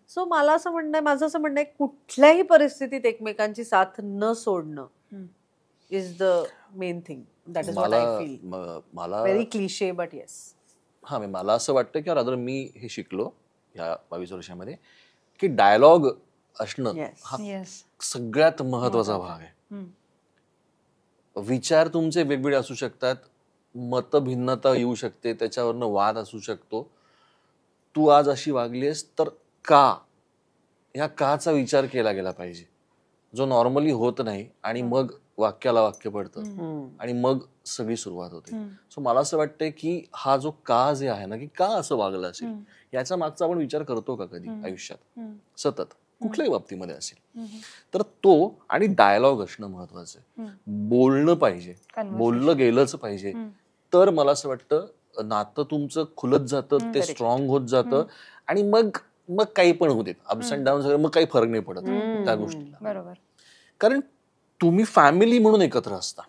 सो मला असं म्हणणं आहे, माझं असं म्हणणं आहे, कुठल्याही परिस्थितीत एकमेकांची साथ न सोडणं is the main thing. That is what I feel. मला व्हेरी क्लिशे बट येस. हा, मला असं वाटतं की रादर मी हे शिकलो या 22 वर्षामध्ये की डायलॉग असणं हा सगळ्यात महत्वाचा भाग आहे. विचार तुमचे वेगवेगळे असू शकतात, मतभिन्नता येऊ शकते, त्याच्यावरनं वाद असू शकतो. तू आज अशी वागलीस तर का, या काचा विचार केला गेला पाहिजे, जो नॉर्मली होत नाही, आणि मग वाक्याला वाक्य पडतं आणि मग सगळी सुरुवात होते. सो मला असं वाटतंय की हा जो का जे आहे ना, की का असं वागलं असेल, याचा मागचा आपण विचार करतो का कधी आयुष्यात, सतत कुठल्याही बाबतीमध्ये असेल तर तो, आणि डायलॉग असणं महत्वाचं आहे. बोलणं पाहिजे, बोललं गेलंच पाहिजे, तर मला असं वाटतं नातं तुमचं खुलत जातं, ते स्ट्रॉंग होत जातं, आणि मग काही पण होते, अप्स अँड डाऊन्स, मग काही फरक नाही पडत त्या गोष्टीला. बरोबर, कारण तुम्ही फॅमिली म्हणून एकत्र असता.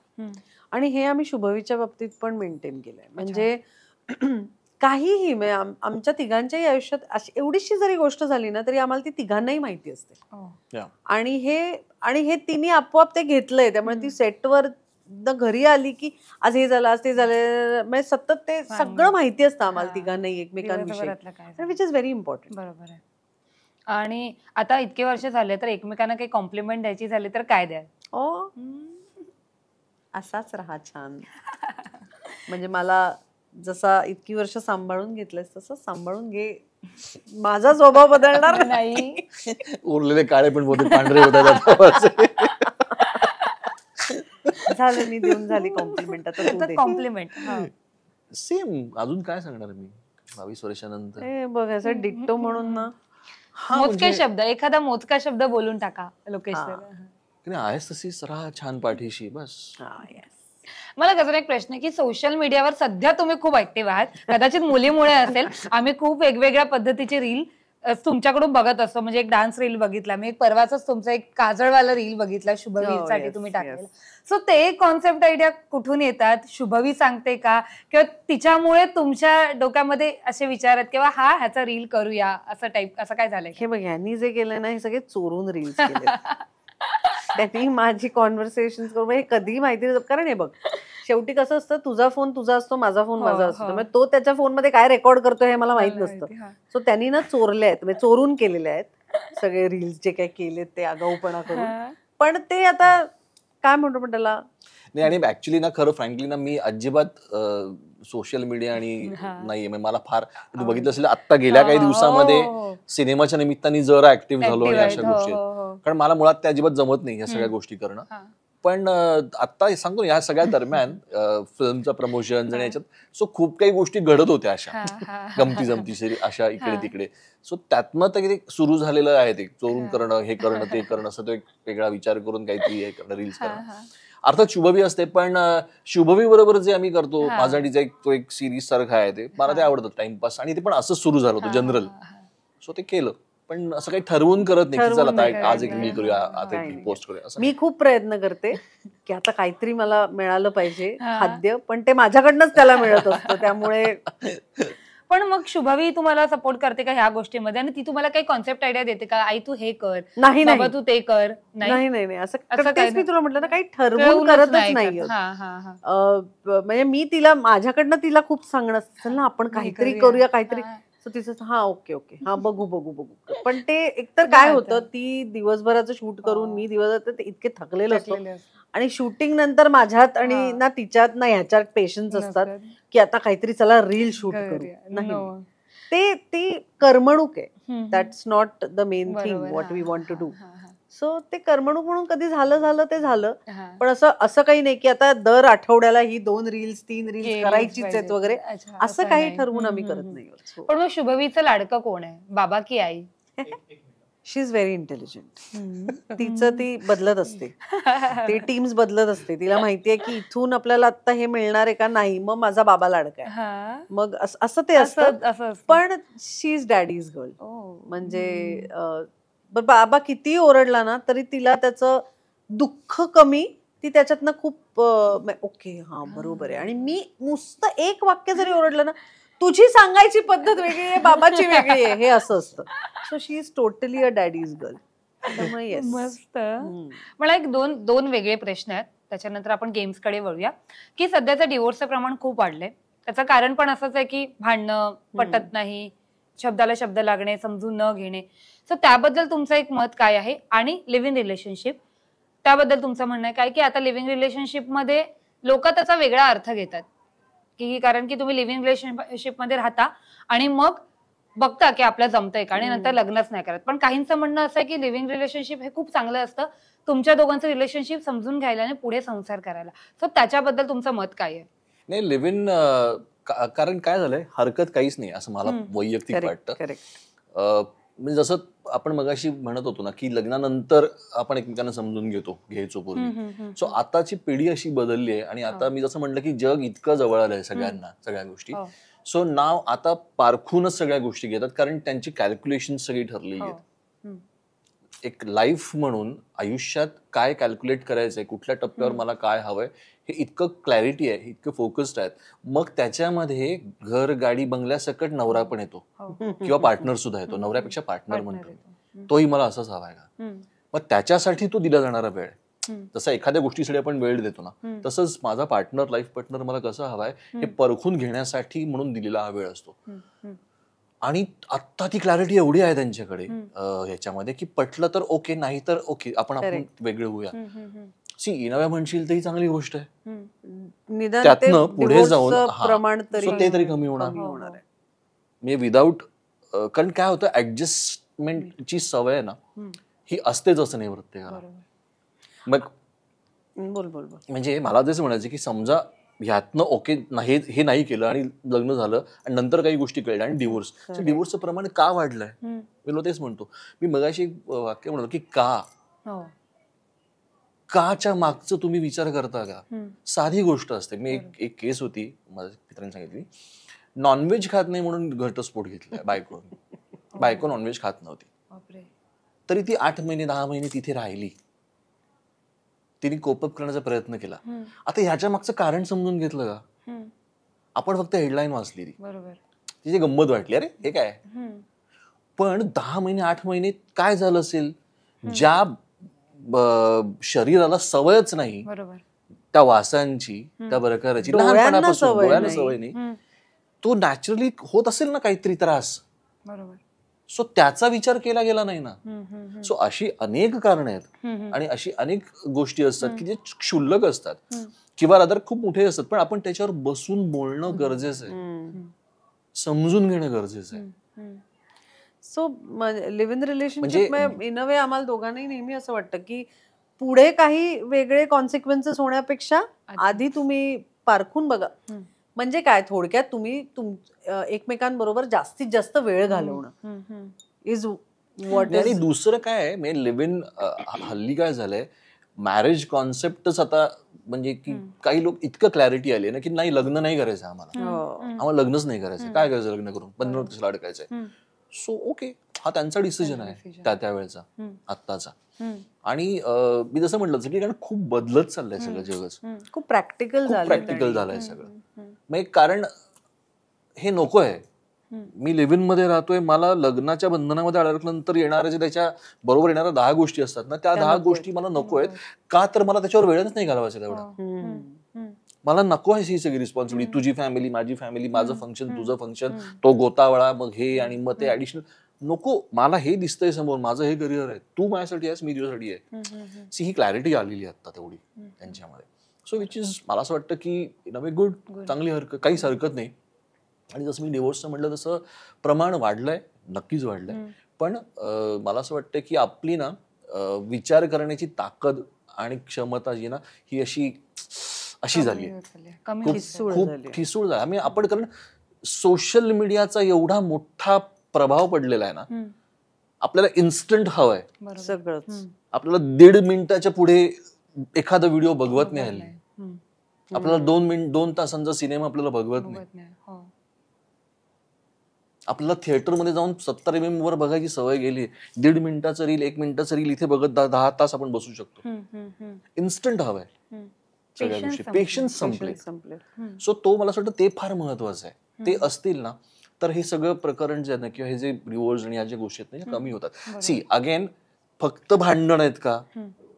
आणि हे आम्ही शुभवीच्या बाबतीत पण मेंटेन केलंय. म्हणजे काहीही, आमच्या तिघांच्याही आयुष्यात एवढीशी जरी गोष्ट झाली ना, तरी आम्हाला ती तिघांनाही माहिती असते. आणि हे तिने आपोआप ते घेतलंय, त्यामुळे ती सेटवर घरी आली की आज हे झालं, आज ते झालं, म्हणजे सतत ते सगळं माहिती असतं आम्हाला तिघांनाही एकमेकांविषयी, विच इज व्हेरी इम्पॉर्टंट. बरोबर आहे. आणि आता इतके वर्ष झाले तर एकमेकांना काही कॉम्प्लिमेंट द्यायची झाली तर काय द्याल? असाच राहा छान. म्हणजे मला जसा इतकी वर्ष सांभाळून घेतलंस तसं सांभाळून घे, माझा स्वभाव बदलणार नाही. उरलेले काळे पण बहुतेक पांढरे होतात. झालं, मी देऊन झाली कॉम्प्लिमेंट. आता कॉम्प्लिमेंट सेम. अजून काय सांगणार मी 22 वर्षानंतर? बघ, असं डिक्टो म्हणून ना, मोजके शब्द, एखादा मोजका शब्द बोलून टाका लोकेश. आहेस तशीच राहा छान पाठीशी, बस. मला कसं एक प्रश्न आहे की सोशल मीडियावर सध्या तुम्ही खूप ऍक्टिव्ह आहात, कदाचित मुलीमुळे असेल. आम्ही खूप वेगवेगळ्या पद्धतीचे रील तुमच्याकडून बघत असतो. म्हणजे एक डान्स रील बघितला मी, एक परवाचाच तुमचा एक काजळवाला रील बघितला शुभवीसाठी तुम्ही टाकलेला. सो ते कॉन्सेप्ट आयडिया कुठून येतात? शुभवी सांगते का, किंवा तिच्यामुळे तुमच्या डोक्यामध्ये असे विचार आहेत किंवा ह्याचा रील करूया असं टाईप, असं काय झालंय? हे बघ, ह्यांनी जे केलं ना, हे सगळे चोरून रील्स केले. त्यांनी माझी कॉन्व्हर्सेशन करून हे कधीही माहिती नव्हतं. कारण हे बघ, शेवटी कसं असतं, तुझा फोन तुझा असतो, माझा फोन माझा असतो, त्यामुळे तो त्याच्या फोन मध्ये काय रेकॉर्ड करतोय हे मला माहित नसतं. सो त्यांनी ना चोरले आहेत, म्हणजे चोरून केलेले आहेत सगळे रील्स, जे काय केलेत ते आगाऊपणा करून. पण ते आता काय म्हणतो पण त्याला नाही. आणि ऍक्च्युली ना, खरं फ्रँकली ना, मी अजिबात सोशल मीडिया आणि नाहीये. मला फार, तू बघितलं असेल आता गेल्या काही दिवसामध्ये सिनेमाच्या निमित्ताने जरा ऍक्टिव्ह झालो आणि अशा गोष्टी, कारण मला मुळात त्या अजिबात जमत नाही या सगळ्या गोष्टी करणं. पण आता सांगतो या सगळ्या दरम्यान फिल्मचं प्रमोशन आणि याच्यात सो खूप काही गोष्टी घडत होत्या अशा गमती जमती अशा इकडे तिकडे. सो त्यातनं तर सुरू झालेलं आहे ते चोरून करणं, हे करणं, ते करणं, असं तो एक वेगळा विचार करून काहीतरी हे करणं, रील्स करणं. अर्थात शुभवी असते, पण शुभवी बरोबर जे आम्ही करतो, माझा डिझाईन तो एक सिरीज सारखा आहे, ते मला ते आवडतं टाइमपास, आणि ते पण असंच सुरू झालं होतं जनरल. सो ते केलं, पण असं काही ठरवून करत नाही की चला आज एक रील करूया, आता एक पोस्ट करूया. मी खूप प्रयत्न करते की आता काहीतरी मला मिळालं पाहिजे खाद्य, पण ते माझ्याकडनंच त्याला मिळत असतं, त्यामुळे. पण मग शुभवी तुम्हाला सपोर्ट करते का ह्या गोष्टीमध्ये, आणि ती तुम्हाला काही कॉन्सेप्ट आयडिया देते का, आई तू हे कर, नाही बाबा तू ते कर? नाही नाही नाही, असं मी तुला म्हटलं ना, काही ठरवून करतच नाही. म्हणजे मी तिला, माझ्याकडनं तिला खूप सांगणं असतं ना, आपण काहीतरी करूया, काहीतरी. तिचं हा ओके ओके, हा बघू बघू बघू. पण ते एकतर काय होतं, ती दिवसभराचं शूट करून मी दिवसभर इतके थकलेलं असतो, आणि शूटिंग नंतर माझ्यात आणि ना तिच्यात ना ह्याच्यात पेशन्स असतात की आता काहीतरी चला रील शूट करू. नाही, ते करमणूक आहे. That's not the main thing what we want to do. So ते करमणूक म्हणून कधी झालं ते झालं. पण असं काही नाही की आता दर आठवड्याला ही 2 रील्स 3 रील्स करायचीच आहेत वगैरे, असं काही ठरवून आम्ही करत नाही. पण मग शुभवीचं लाडकं कोण आहे, बाबा की आई? शी इज व्हेरी इंटेलिजंट. तिचं ती बदलत असते, ती टीम्स बदलत असते. तिला माहितीये की इथून आपल्याला आता हे मिळणार आहे का नाही, मग माझा बाबा लाडका आहे, मग असं ते असतं. पण शी इज डॅडीज गर्ल. म्हणजे बाबा किती ओरडला ना तरी तिला त्याचं दुःख कमी, ती त्याच्यातनं खूप ओके हा बरोबर आहे. आणि मी नुसतं एक वाक्य जरी ओरडलं ना, तुझी सांगायची पद्धत वेगळी आहे, बाबाची वेगळी आहे, हे असं असतं. So she is totally a daddy's girl. मस्त. मला एक दोन वेगळे प्रश्न आहेत, त्याच्यानंतर आपण गेम्स कडे वळूया. की सध्याचं डिवोर्सचं प्रमाण खूप वाढलंय. त्याचं कारण पण असंच आहे की भांडणं, पटत नाही, शब्दाला शब्द लागणे, समजून न घेणे. सो त्याबद्दल तुमचं एक मत काय आहे? आणि लिव्ह इन रिलेशनशिप त्याबद्दल तुमचं म्हणणं आहे काय? की आता लिव्ह इन रिलेशनशिप मध्ये लोक त्याचा वेगळा अर्थ घेतात, की कारण की तुम्ही लिव्ह इन रिलेशनशिप मध्ये राहता आणि मग बघता की आपल्या जमतंय का, आणि नंतर लग्नच नाही करत. पण काहींचं म्हणणं असं आहे की लिव्ह इन रिलेशनशिप हे खूप चांगलं असतं, तुमच्या दोघांचं रिलेशनशिप समजून घ्यायला आणि पुढे संसार करायला. सो त्याच्याबद्दल तुमचं मत काय आहे? नाही, लिव्ह इन कारण काय झालंय, हरकत काहीच नाही असं मला वैयक्तिक वाटतं. म्हणजे जसं आपण मगाशी म्हणत होतो ना की लग्नानंतर आपण एकमेकांना समजून घ्यायचो पूर्वी. सो आताची पिढी अशी बदलली आहे आणि आता मी जसं म्हटलं की जग इतकं जवळ आलंय सगळ्यांना, सगळ्या गोष्टी. सो नाव आता पारखूनच सगळ्या गोष्टी घेतात, कारण त्यांची कॅल्क्युलेशन सगळी ठरलेली आहेत. एक लाईफ म्हणून आयुष्यात काय कॅल्क्युलेट करायचंय, कुठल्या टप्प्यावर मला काय हवंय, हे इतकं क्लॅरिटी आहे, इतकं फोकस्ड आहेत. मग त्याच्यामध्ये घर, गाडी, बंगल्यासकट नवरा पण येतो किंवा पार्टनर सुद्धा येतो. नवऱ्यापेक्षा पार्टनर म्हणतो, तोही मला असंच हवाय का. मग त्याच्यासाठी तो दिला जाणारा वेळ, जसं एखाद्या गोष्टीसाठी आपण वेळ देतो ना, तसंच माझा पार्टनर, लाईफ पार्टनर मला कसं हवाय हे परखून घेण्यासाठी म्हणून दिलेला हा वेळ असतो. आणि आता ती क्लॅरिटी एवढी आहे त्यांच्याकडे ह्याच्यामध्ये की पटलं तर ओके, नाही तर ओके, आपण वेगळे होऊया. इनव्या म्हणशील तर ही चांगली गोष्ट आहे, त्यातनं पुढे जाऊन ते तरी कमी होणार. म्हणजे विदाऊट, कारण काय होतं, ऍडजस्टमेंटची सवय ना ही असतेच असं नाही प्रत्येकाला. मग म्हणजे मला जसं म्हणायचं की समजा ह्यातनं ओके हे नाही केलं आणि लग्न झालं आणि नंतर काही गोष्टी कळल्या आणि डिवोर्सचं प्रमाण का वाढलंय, मी तेच म्हणतो. मी मगाशी एक वाक्य म्हणतो की काच्या मागचं तुम्ही विचार करता का. साधी गोष्ट असते. मी एक केस होती, माझ्या मित्रांनी सांगितली, नॉनव्हेज खात नाही म्हणून घटस्फोट घेतलाय बायको नॉनव्हेज खात नव्हती, तरी ती 8 महिने 10 महिने तिथे राहिली. तिने कोपअप करण्याचा प्रयत्न केला. आता ह्याच्या मागचं कारण समजून घेतलं का? आपण फक्त हेडलाईन वाचली, तिची गंमत वाटली, अरे हे काय. पण 10 महिने 8 महिने काय झालं असेल, ज्या शरीराला सवयच नाही त्या वासांची, त्या प्रकाराची, लहानपणापासून डोळ्यांना सवय नाही, तो नॅचरली होत असेल ना काहीतरी त्रास. सो त्याचा विचार केला गेला नाही ना. सो अशी अनेक कारणं आहेत आणि अशी अनेक गोष्टी असतात की जे क्षुल्लक असतात किंवा रादर खूप मोठे असतात, पण आपण त्याच्यावर बसून बोलणं गरजेचं आहे, समजून घेणं गरजेचं आहे. So live in relationship in a way आम्हाला दोघांनाही नेहमी असं वाटतं की पुढे काही वेगळे कॉन्सिक्वेन्सेस होण्यापेक्षा आधी तुम्ही पारखून बघा. म्हणजे काय, थोडक्यात तुम्ही एकमेकांबरोबर जास्तीत जास्त वेळ घालवणं इज व्हॉट. आणि दुसरं काय आहे, म्हणजे लिव्ह इन हल्ली काय झालंय, मॅरेज कॉन्सेप्टच आता म्हणजे की काही लोक इतकं क्लॅरिटी आली ना की नाही, लग्न नाही करायचं आम्हाला लग्नच नाही करायचं, काय करायचं लग्न करून, बंधन कशाला अडकायचंय. सो ओके, हा त्यांचा डिसिजन आहे त्यावेळेचा, आत्ताचा. आणि मी जसं म्हटलं की कारण खूप बदलत चाललंय सगळं जगच, खूप प्रॅक्टिकल झालंय सगळं. मग कारण हे नको आहे. मी लिव्ह इन मध्ये राहतोय, मला लग्नाच्या बंधनामध्ये अडकल्यानंतर येणाऱ्या जे त्याच्या बरोबर येणाऱ्या 10 गोष्टी असतात ना, त्या 10 गोष्टी मला नको आहेत. का तर मला त्याच्यावर वेळच नाही घालवायचा तेवढा. मला नको आहे ही सगळी रिस्पॉन्सिबिलिटी, तुझी फॅमिली, माझी फॅमिली, माझं फंक्शन, तुझं फंक्शन, तो गोतावळा, मग हे आणि मग ते ऍडिशनल नको. मला हे दिसतंय समोर, माझं हे करिअर आहे, तू माझ्यासाठी आहेस, मी तुझ्यासाठी आहे. ही क्लॅरिटी आलेली आहे आता तेवढी त्यांच्यामध्ये. सो विच इज मला असं वाटतं की इन अ वे गुड, चांगली काहीच हरकत नाही. आणि जसं मी डिवोर्सचं म्हटलं तसं प्रमाण वाढलंय, नक्कीच वाढलंय. पण मला असं वाटतं की आपली ना विचार करण्याची ताकद आणि क्षमता जी ना ही अशी झाली खूप ठिसूळ झाली. आम्ही आपण कारण सोशल मीडियाचा एवढा मोठा प्रभाव पडलेला आहे ना, आपल्याला इन्स्टंट हवंय सगळंच. आपल्याला 1.5 मिनिटाच्या पुढे एखादा व्हिडिओ बघवत नाही हल्ली. आपल्याला 2 तासांचा सिनेमा आपल्याला बघवत नाही. आपल्याला थिएटरमध्ये जाऊन 70 mm वर बघायची सवय गेली. 1.5 मिनिटाचं रील 1 मिनिटाचं रील इथे बघत 10 तास आपण बसू शकतो. इन्स्टंट हवंय सगळ्या गोष्टी. पेशन्स संपले. सो तो मला असं वाटतं ते फार महत्वाचं आहे. ते असतील ना तर हे सगळं प्रकरण जे आहे ना किंवा हे जे डिवोर्स आणि ह्या ज्या गोष्टी आहेत ना कमी होतात. सी अगेन फक्त भांडण आहेत का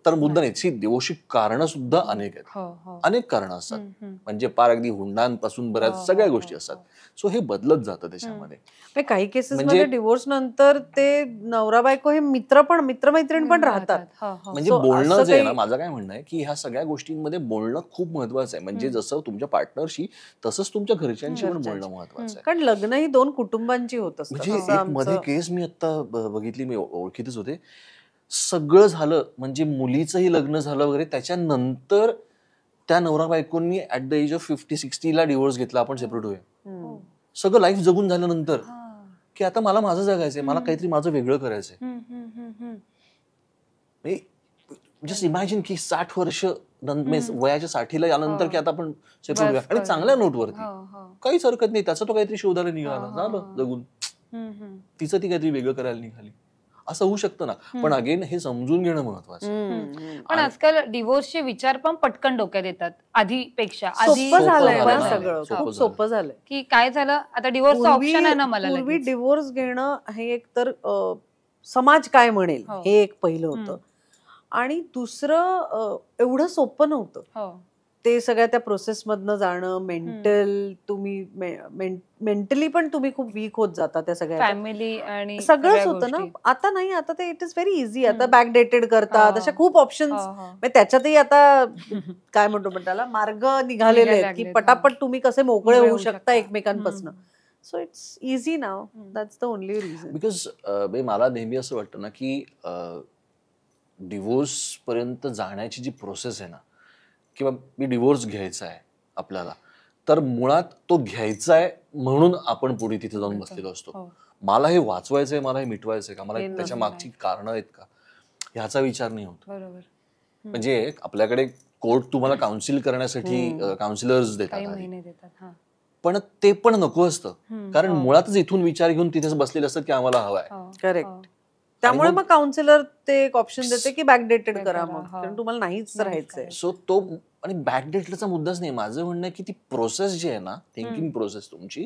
तर मुद्दा नाही. सी डिवोर्सची कारणं सुद्धा अनेक आहेत. अनेक कारणं असतात. म्हणजे पार अगदी हुंडांपासून बऱ्याच सगळ्या गोष्टी असतात. सो हे बदलत जातं त्याच्यामध्ये. काही केसेसमध्ये डिवोर्स नंतर ते नवरा बायको हे मित्रमैत्रीण पण राहतात. म्हणजे बोलणं जे आहे ना, माझं काय म्हणणं आहे की ह्या सगळ्या गोष्टींमध्ये बोलणं खूप महत्वाचं आहे. म्हणजे जसं तुमच्या पार्टनरशी तसंच तुमच्या घरच्यांशी पण बोलणं महत्वाचं आहे. कारण लग्न ही 2 कुटुंबांची होत असतात. म्हणजे एक मध्ये केस मी आता बघितली, मी ओळखीतच होते. सगळं झालं म्हणजे मुलीचंही लग्न झालं वगैरे, त्याच्यानंतर त्या नवरा बायकोंनी ऍट द एज ऑफ 50-60 ला डिवोर्स घेतला. आपण सेपरेट होऊया. सगळं लाईफ जगून झाल्यानंतर की आता मला माझं जगायचंय, मला काहीतरी माझं वेगळं करायचंय. जस्ट इमॅजिन की 60 वर्ष वयाच्या 60ला यानंतर की आता आपण सेपरेट होऊया आणि चांगल्या नोटवरती, काहीच हरकत नाही. त्याचा तो काहीतरी शोधायला निघाला, झालं जगून. तिचं ती काहीतरी वेगळं करायला निघाली. असं होऊ शकतं ना. पण अगेन हे समजून घेणं महत्वाचं. पण आजकाल डिवोर्सचे विचार पण पटकन डोक्यात येतात आधीपेक्षा. सोपं झालंय की काय झालं आता डिवोर्सचं ऑप्शन आहे ना. मला पूर्वी डिवोर्स घेणं हे एक तर समाज काय म्हणेल हे एक पहिलं होतं. आणि दुसरं एवढं सोपं नव्हतं. ते सगळ्या त्या प्रोसेस मधनं जाणं, मेंटली पण तुम्ही खूप वीक होत जाता त्या सगळ्या फॅमिली आणि सगळंच होतं ना. आता नाही, आता ते इट इज व्हेरी इझी. आता बॅक डेटेड करतात, अशा खूप ऑप्शन्स. त्याच्यातही आता काय म्हणतो पण त्याला मार्ग निघालेले आहेत की पटापट तुम्ही कसे मोकळे होऊ शकता एकमेकांपासून. So it's easy now. That's the only reason. Because मला नेहमी असं वाटतं ना की डिवोर्स पर्यंत जाण्याची जी प्रोसेस आहे ना, किंवा मी डिवोर्स घ्यायचा आहे आपल्याला, तर मुळात तो घ्यायचा आहे म्हणून आपण पुढे तिथे जाऊन बसलेलो असतो. मला हे वाचवायचंय, मला हे मिटवायचंय का, मला त्याच्या मागची कारणं आहेत का, ह्याचा विचार नाही होत. म्हणजे आपल्याकडे कोर्ट तुम्हाला काउन्सिल करण्यासाठी काउन्सिलर्स देतात, पण ते पण नको असतं. कारण मुळातच इथून विचार घेऊन तिथेच बसलेले असतात की आम्हाला हवाय. करेक्ट. त्यामुळे मग काउन्सिलर ते एक ऑप्शन देते की बॅकडेटेड करा मग, कारण तुम्हाला नाहीच राहायचंय. सो तो आणि बॅकडेटचा मुद्दाच नाही. माझं म्हणणं आहे की ती प्रोसेस जी आहे ना, थिंकिंग प्रोसेस तुमची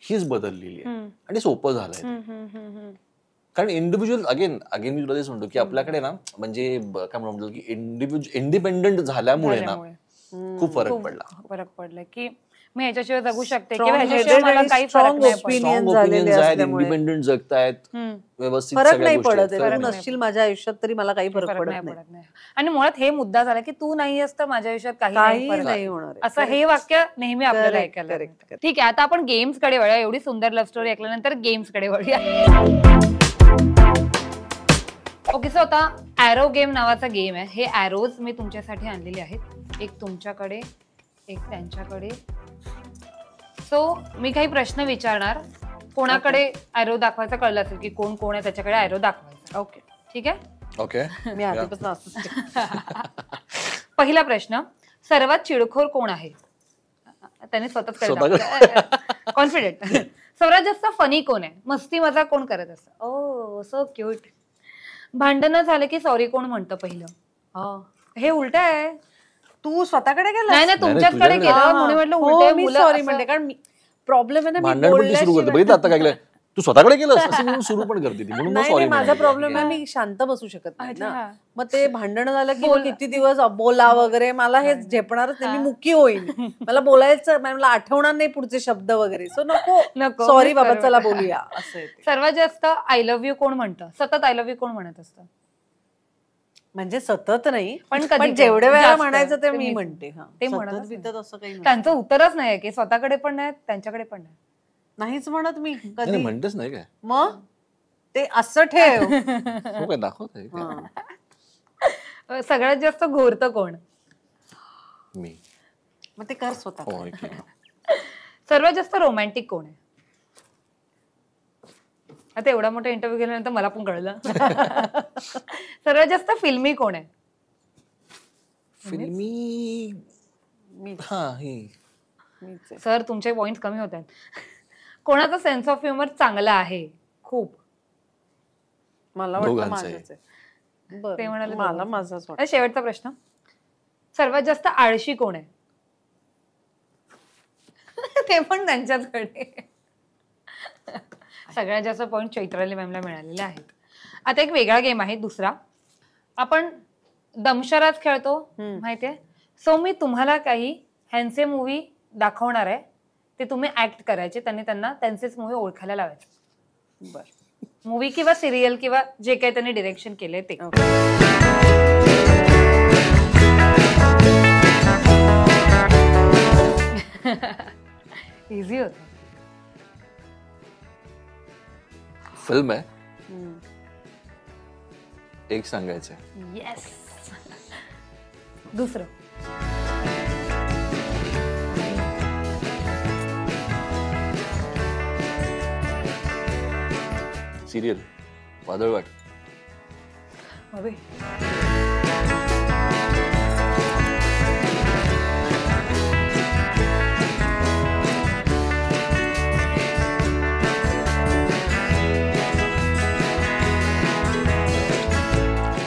हीच बदललेली आहे आणि सोपं झालंय. कारण इंडिव्हिज्युअल अगेन मी तुला तेच म्हणतो की आपल्याकडे ना म्हणजे काय म्हणतो की इंडिपेंडंट झाल्यामुळे ना खूप फरक पडला की मी ह्याच्याशिवाय जगू शकते किंवा ह्याच्याशिवाय मला काही फरक नाही पडत. इंडिपेंडंट जगतायत, व्यवस्थित फरक नाही पडत. तू नसशील माझ्या आयुष्यात तरी मला काही फरक पडत नाही. आणि मुळात हे मुद्दा झाला की तू नाही असतं माझ्या आयुष्यात काही नाही होणार, असं हे वाक्य नेहमी आपल्याला ऐकायला. ठीक आहे, आता आपण गेम्स कडे वळूया. एवढी सुंदर लव्ह स्टोरी ऐकल्यानंतर गेम्स कडे वळूया. ओके, सो आता ॲरो गेम नावाचा गेम आहे. हे ॲरोज मी तुमच्यासाठी आणलेले आहेत, एक तुमच्याकडे एक त्यांच्याकडे. सो मी काही प्रश्न विचारणार, कोणाकडे ॲरो दाखवायचा कळलं असेल की कोण कोण आहे त्याच्याकडे ॲरो दाखवायचा. ओके, ठीक आहे. ओके, मी आधीपासून असंच. पहिला प्रश्न, सर्वात चिडखोर कोण आहे? त्याने स्वतःच कॉन्फिडेंट. सर्वात जास्त फनी कोण आहे? मस्ती मजा कोण करत असतं? ओ सो क्यूट. भांडणं झालं की सॉरी कोण म्हणतं पहिलं? हे उलट आहे. तू स्वतःकडे गेला? नाही नाही, तुमच्याकडे गेलं म्हणून म्हटलं उलट. सॉरी म्हणते कारण प्रॉब्लेम आहे ना, भांडण सुरू करते. बघितलं आता काय केलं, तू स्वतःकडे गेलं असं सुरू पण करते ती. म्हणून माझा प्रॉब्लेम आहे, मी शांत बसू शकत नाही ना. मग ते भांडण झालं की किती दिवस बोला वगैरे, मला हे झेपणारच नाही. मी मुकी होईल, मला बोलायचं, मला आठवणार नाही पुढचे शब्द वगैरे. सो नको, सॉरी बाबा, चला बोलूया असं. सर्वात जास्त आय लव्ह यू कोण म्हणतं? सतत आय लव्ह यू कोण म्हणत असतं? म्हणजे सतत नाही, पण पण जेवढ्या वेळा म्हणायचं ते मी म्हणते. ते म्हणत असं काही त्यांचं उत्तरच नाही की स्वतःकडे पण नाही त्यांच्याकडे पण नाही. नाहीच म्हणत मी कधी. म्हणतेच नाही काय मग ते असं ठेव. दाखवत सगळ्यात जास्त घोरतं कोण? मी. मग ते कर स्वतः. सर्वात जास्त रोमॅन्टिक कोण आहे? आता एवढा मोठा इंटरव्ह्यू केल्यानंतर मला पण कळलं. सर्वात जास्त फिल्मी कोण आहे? फिल्मी सर तुमचे पॉइंट कमी होत आहेत. कोणाचा सेन्स ऑफ ह्युमर चांगला आहे खूप? मला वाटतं माझंच आहे. ते म्हणाले मला माझाच वाटतं. शेवटचा प्रश्न, सर्वात जास्त आळशी कोण आहे? ते पण त्यांच्याचकडे. सगळ्यात जास्त पॉइंट चैत्राली मॅमला मिळालेले आहेत. आता एक वेगळा गेम आहे दुसरा. आपण दमशराज खेळतो माहितीये. सो मी तुम्हाला काही ह्यांचे मूवी दाखवणार आहे, ते तुम्ही ऍक्ट करायचे, त्यांना त्यांचेच मूवी ओळखायला लावायचे. बर. मूवी किंवा सिरियल किंवा जे काही त्यांनी डिरेक्शन केले ते. इझी होत. फिल्म आहे, एक सांगायचंय. येस. दुसरं सिरियल वादळवाट.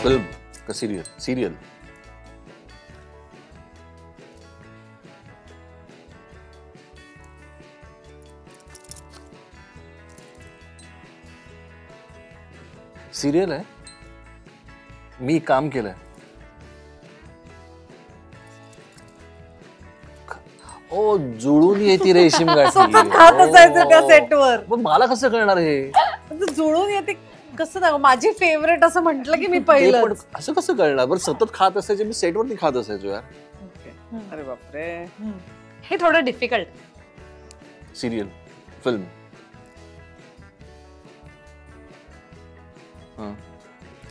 फिल्म का सिरियल? सिरियल. सिरियल आहे. मी काम केलंय. ओ जुळून येते रेशीम गाठी. खात असायचं त्या सेटवर. मला कसं कळणार हे? जुळून येते कसं? माझी फेवरेट असं म्हटलं की मी पहिलं. असं कसं कळणार? बरं सतत खात असायचे, मी सेटवरती खात असायचो यार. अरे बापरे, हे थोडं डिफिकल्ट. Serial, film.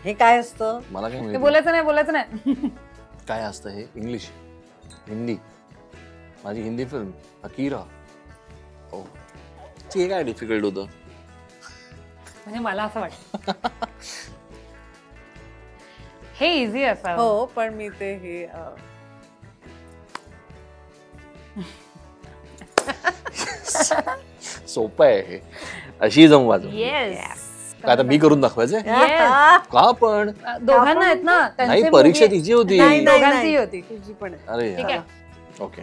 हे काय असतं? मला काय माहिती. बोलायचं नाही. काय असतं हे? इंग्लिश, हिंदी. माझी हिंदी फिल्म अकीरा. ओ ते काय डिफिकल्ट होतं? म्हणजे मला असं वाटतं हे इझी असावं. हो, पण मी ते हे सोपं आहे हे. अशी जमू वाजव. येस. काय आता मी करून दाखवायचंय का? पण दोघांना आहेत ना. नाही, परीक्षा तिची होती. दोघांची होती. तुझी पण. अरे ठीक आहे. ओके.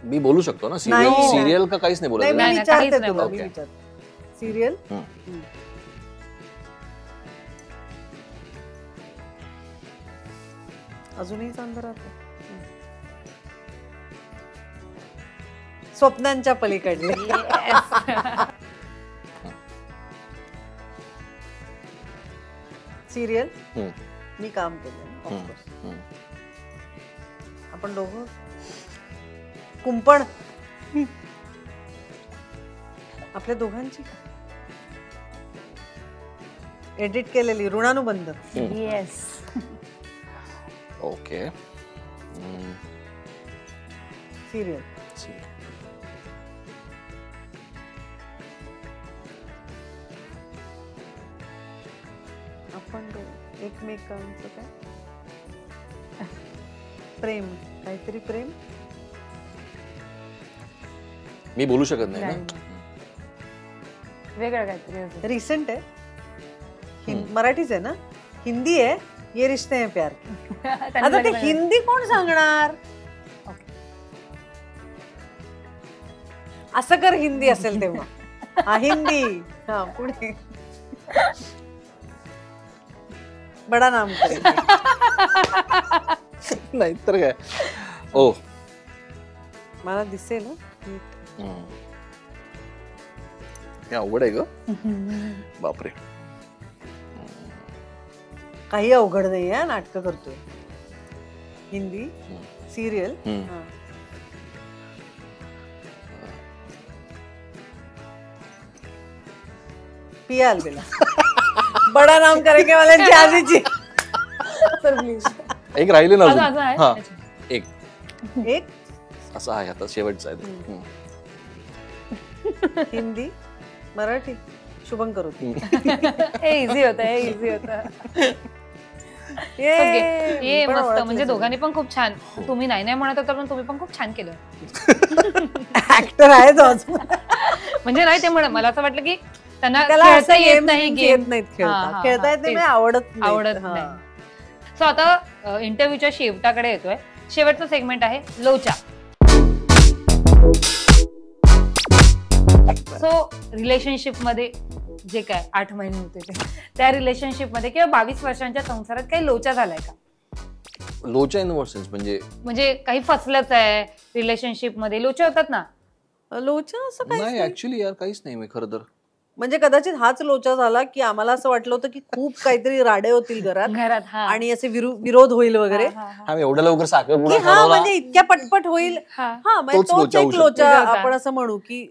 मी बोलू शकतो ना? सिरियल का काहीच नाही बोलायचं? नाही. सिरियल. अजूनही अंधारात. स्वप्नांच्या पलीकडले. सिरियल. मी काम केलं. आपण दोघं. कुंपण. आपल्या दोघांची एडिट केलेली ऋणानुबंध. येस. ओके. सिरियल. आपण एकमेकांचं काय प्रेम, काहीतरी प्रेम. मी बोलू शकत नाही ना. वेगळं काहीतरी. रिसेंट आहे. मराठीच आहे ना? हिंदी आहे. ये रिश्ते हैं प्यार के. आता ते हिंदी कोण सांगणार? असं कर, हिंदी असेल तेव्हा. हा हिंदी. हा पुढे. बडा नाम नाही तर काय. ओ मला दिसेल. हे अवघड आहे ग. बापरे. काही अवघड नाही आहे, नाटकं करतोय. हिंदी सिरियल. पिया अलबेला. बडा नाम करेंगे वाल्यांची आधीची. Sir please. एक राहिले ना असं अजून. आहे? हा अच्छा. एक असं आहे आता शेवटचं आहे ते. हिंदी मराठी शुभंकर होती. हे इझी होतं, हे इझी होतं. ये मस्त. म्हणजे दोघांनी पण खूप छान. तुम्ही नाही नाही म्हणत होता पण तुम्ही पण खूप छान केलं. ऍक्टर आहे तो. म्हणजे नाही ते मला असं वाटलं की त्यांना त्याला खेळता येत नाही गेम. खेळता येत नाही, आवडत नाही. सो आता इंटरव्ह्यूच्या शेवटाकडे येतोय. शेवटचं सेगमेंट आहे लोचा. सो रिलेशनशिप मध्ये जे काय 8 महिने होते त्या रिलेशनशिप मध्ये किंवा 22 वर्षांच्या संसारात काही लोचा झालाय का? लोचा इन व्हॉट सेन्स? म्हणजे काही फसलंच आहे रिलेशनशिप मध्ये? लोचा होतात ना. लोचा असं काही नाही ऍक्च्युली यार काहीच नाही. मी खरं तर म्हणजे कदाचित हाच लोचा झाला की आम्हाला असं वाटलं होतं की खूप काहीतरी राडे होतील घरात आणि असे विरोध होईल वगैरे. एवढ्या लवकर साखरपुडा म्हणजे इतक्या पटपट होईल. तोच एक लोचा आपण असं म्हणू की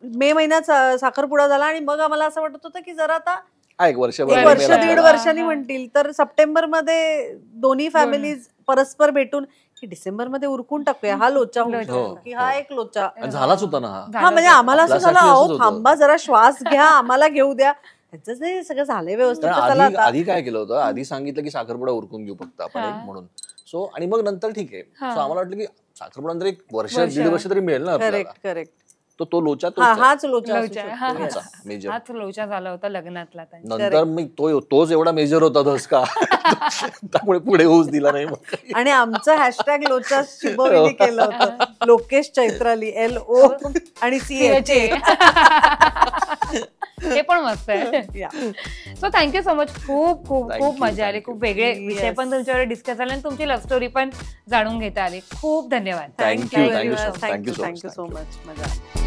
मे महिन्यात साखरपुडा झाला आणि मग आम्हाला असं वाटत होतं की जरा आता एक वर्ष 1.5 वर्षांनी म्हणतील तर सप्टेंबर मध्ये दोन्ही फॅमिलीज परस्पर भेटून की डिसेंबर मध्ये उरकून टाकूया. हा लोचा होता की हा एक लोचा झालाच होता ना. हा म्हणजे आम्हाला असं झालं अहो थांबा जरा श्वास घ्या आम्हाला घेऊ द्या. त्याचं सगळं झालंय व्यवस्थित. आधी काय केलं होतं, आधी सांगितलं की साखरपुडा उरकून घेऊ फक्त आपण म्हणून. सो आणि मग नंतर ठीक आहे. सो आम्हाला वाटलं की साखरपुडा नंतर 1 वर्ष 1.5 वर्ष तरी मिळेल ना. करेक्ट. तो लोचा हाच लोचा मेजर. हाच लोचा झाला होता लग्नातला. नंतर मी तोच एवढा मेजर होता धसका त्यामुळे पुढे होऊच दिला नाही. आणि आमचं हॅशटॅग लोचा शिबोरीने केलं होतं. लोकेश चैत्राली LO आणि CHA. हे पण मस्त आहे. So thank you so much. खूप खूप खूप मजा आली. खूप वेगळे विषय पण तुमच्यावर डिस्कस झाले आणि तुमची लव्ह स्टोरी पण जाणून घेता आली. खूप धन्यवाद. Thank you so much. मजा.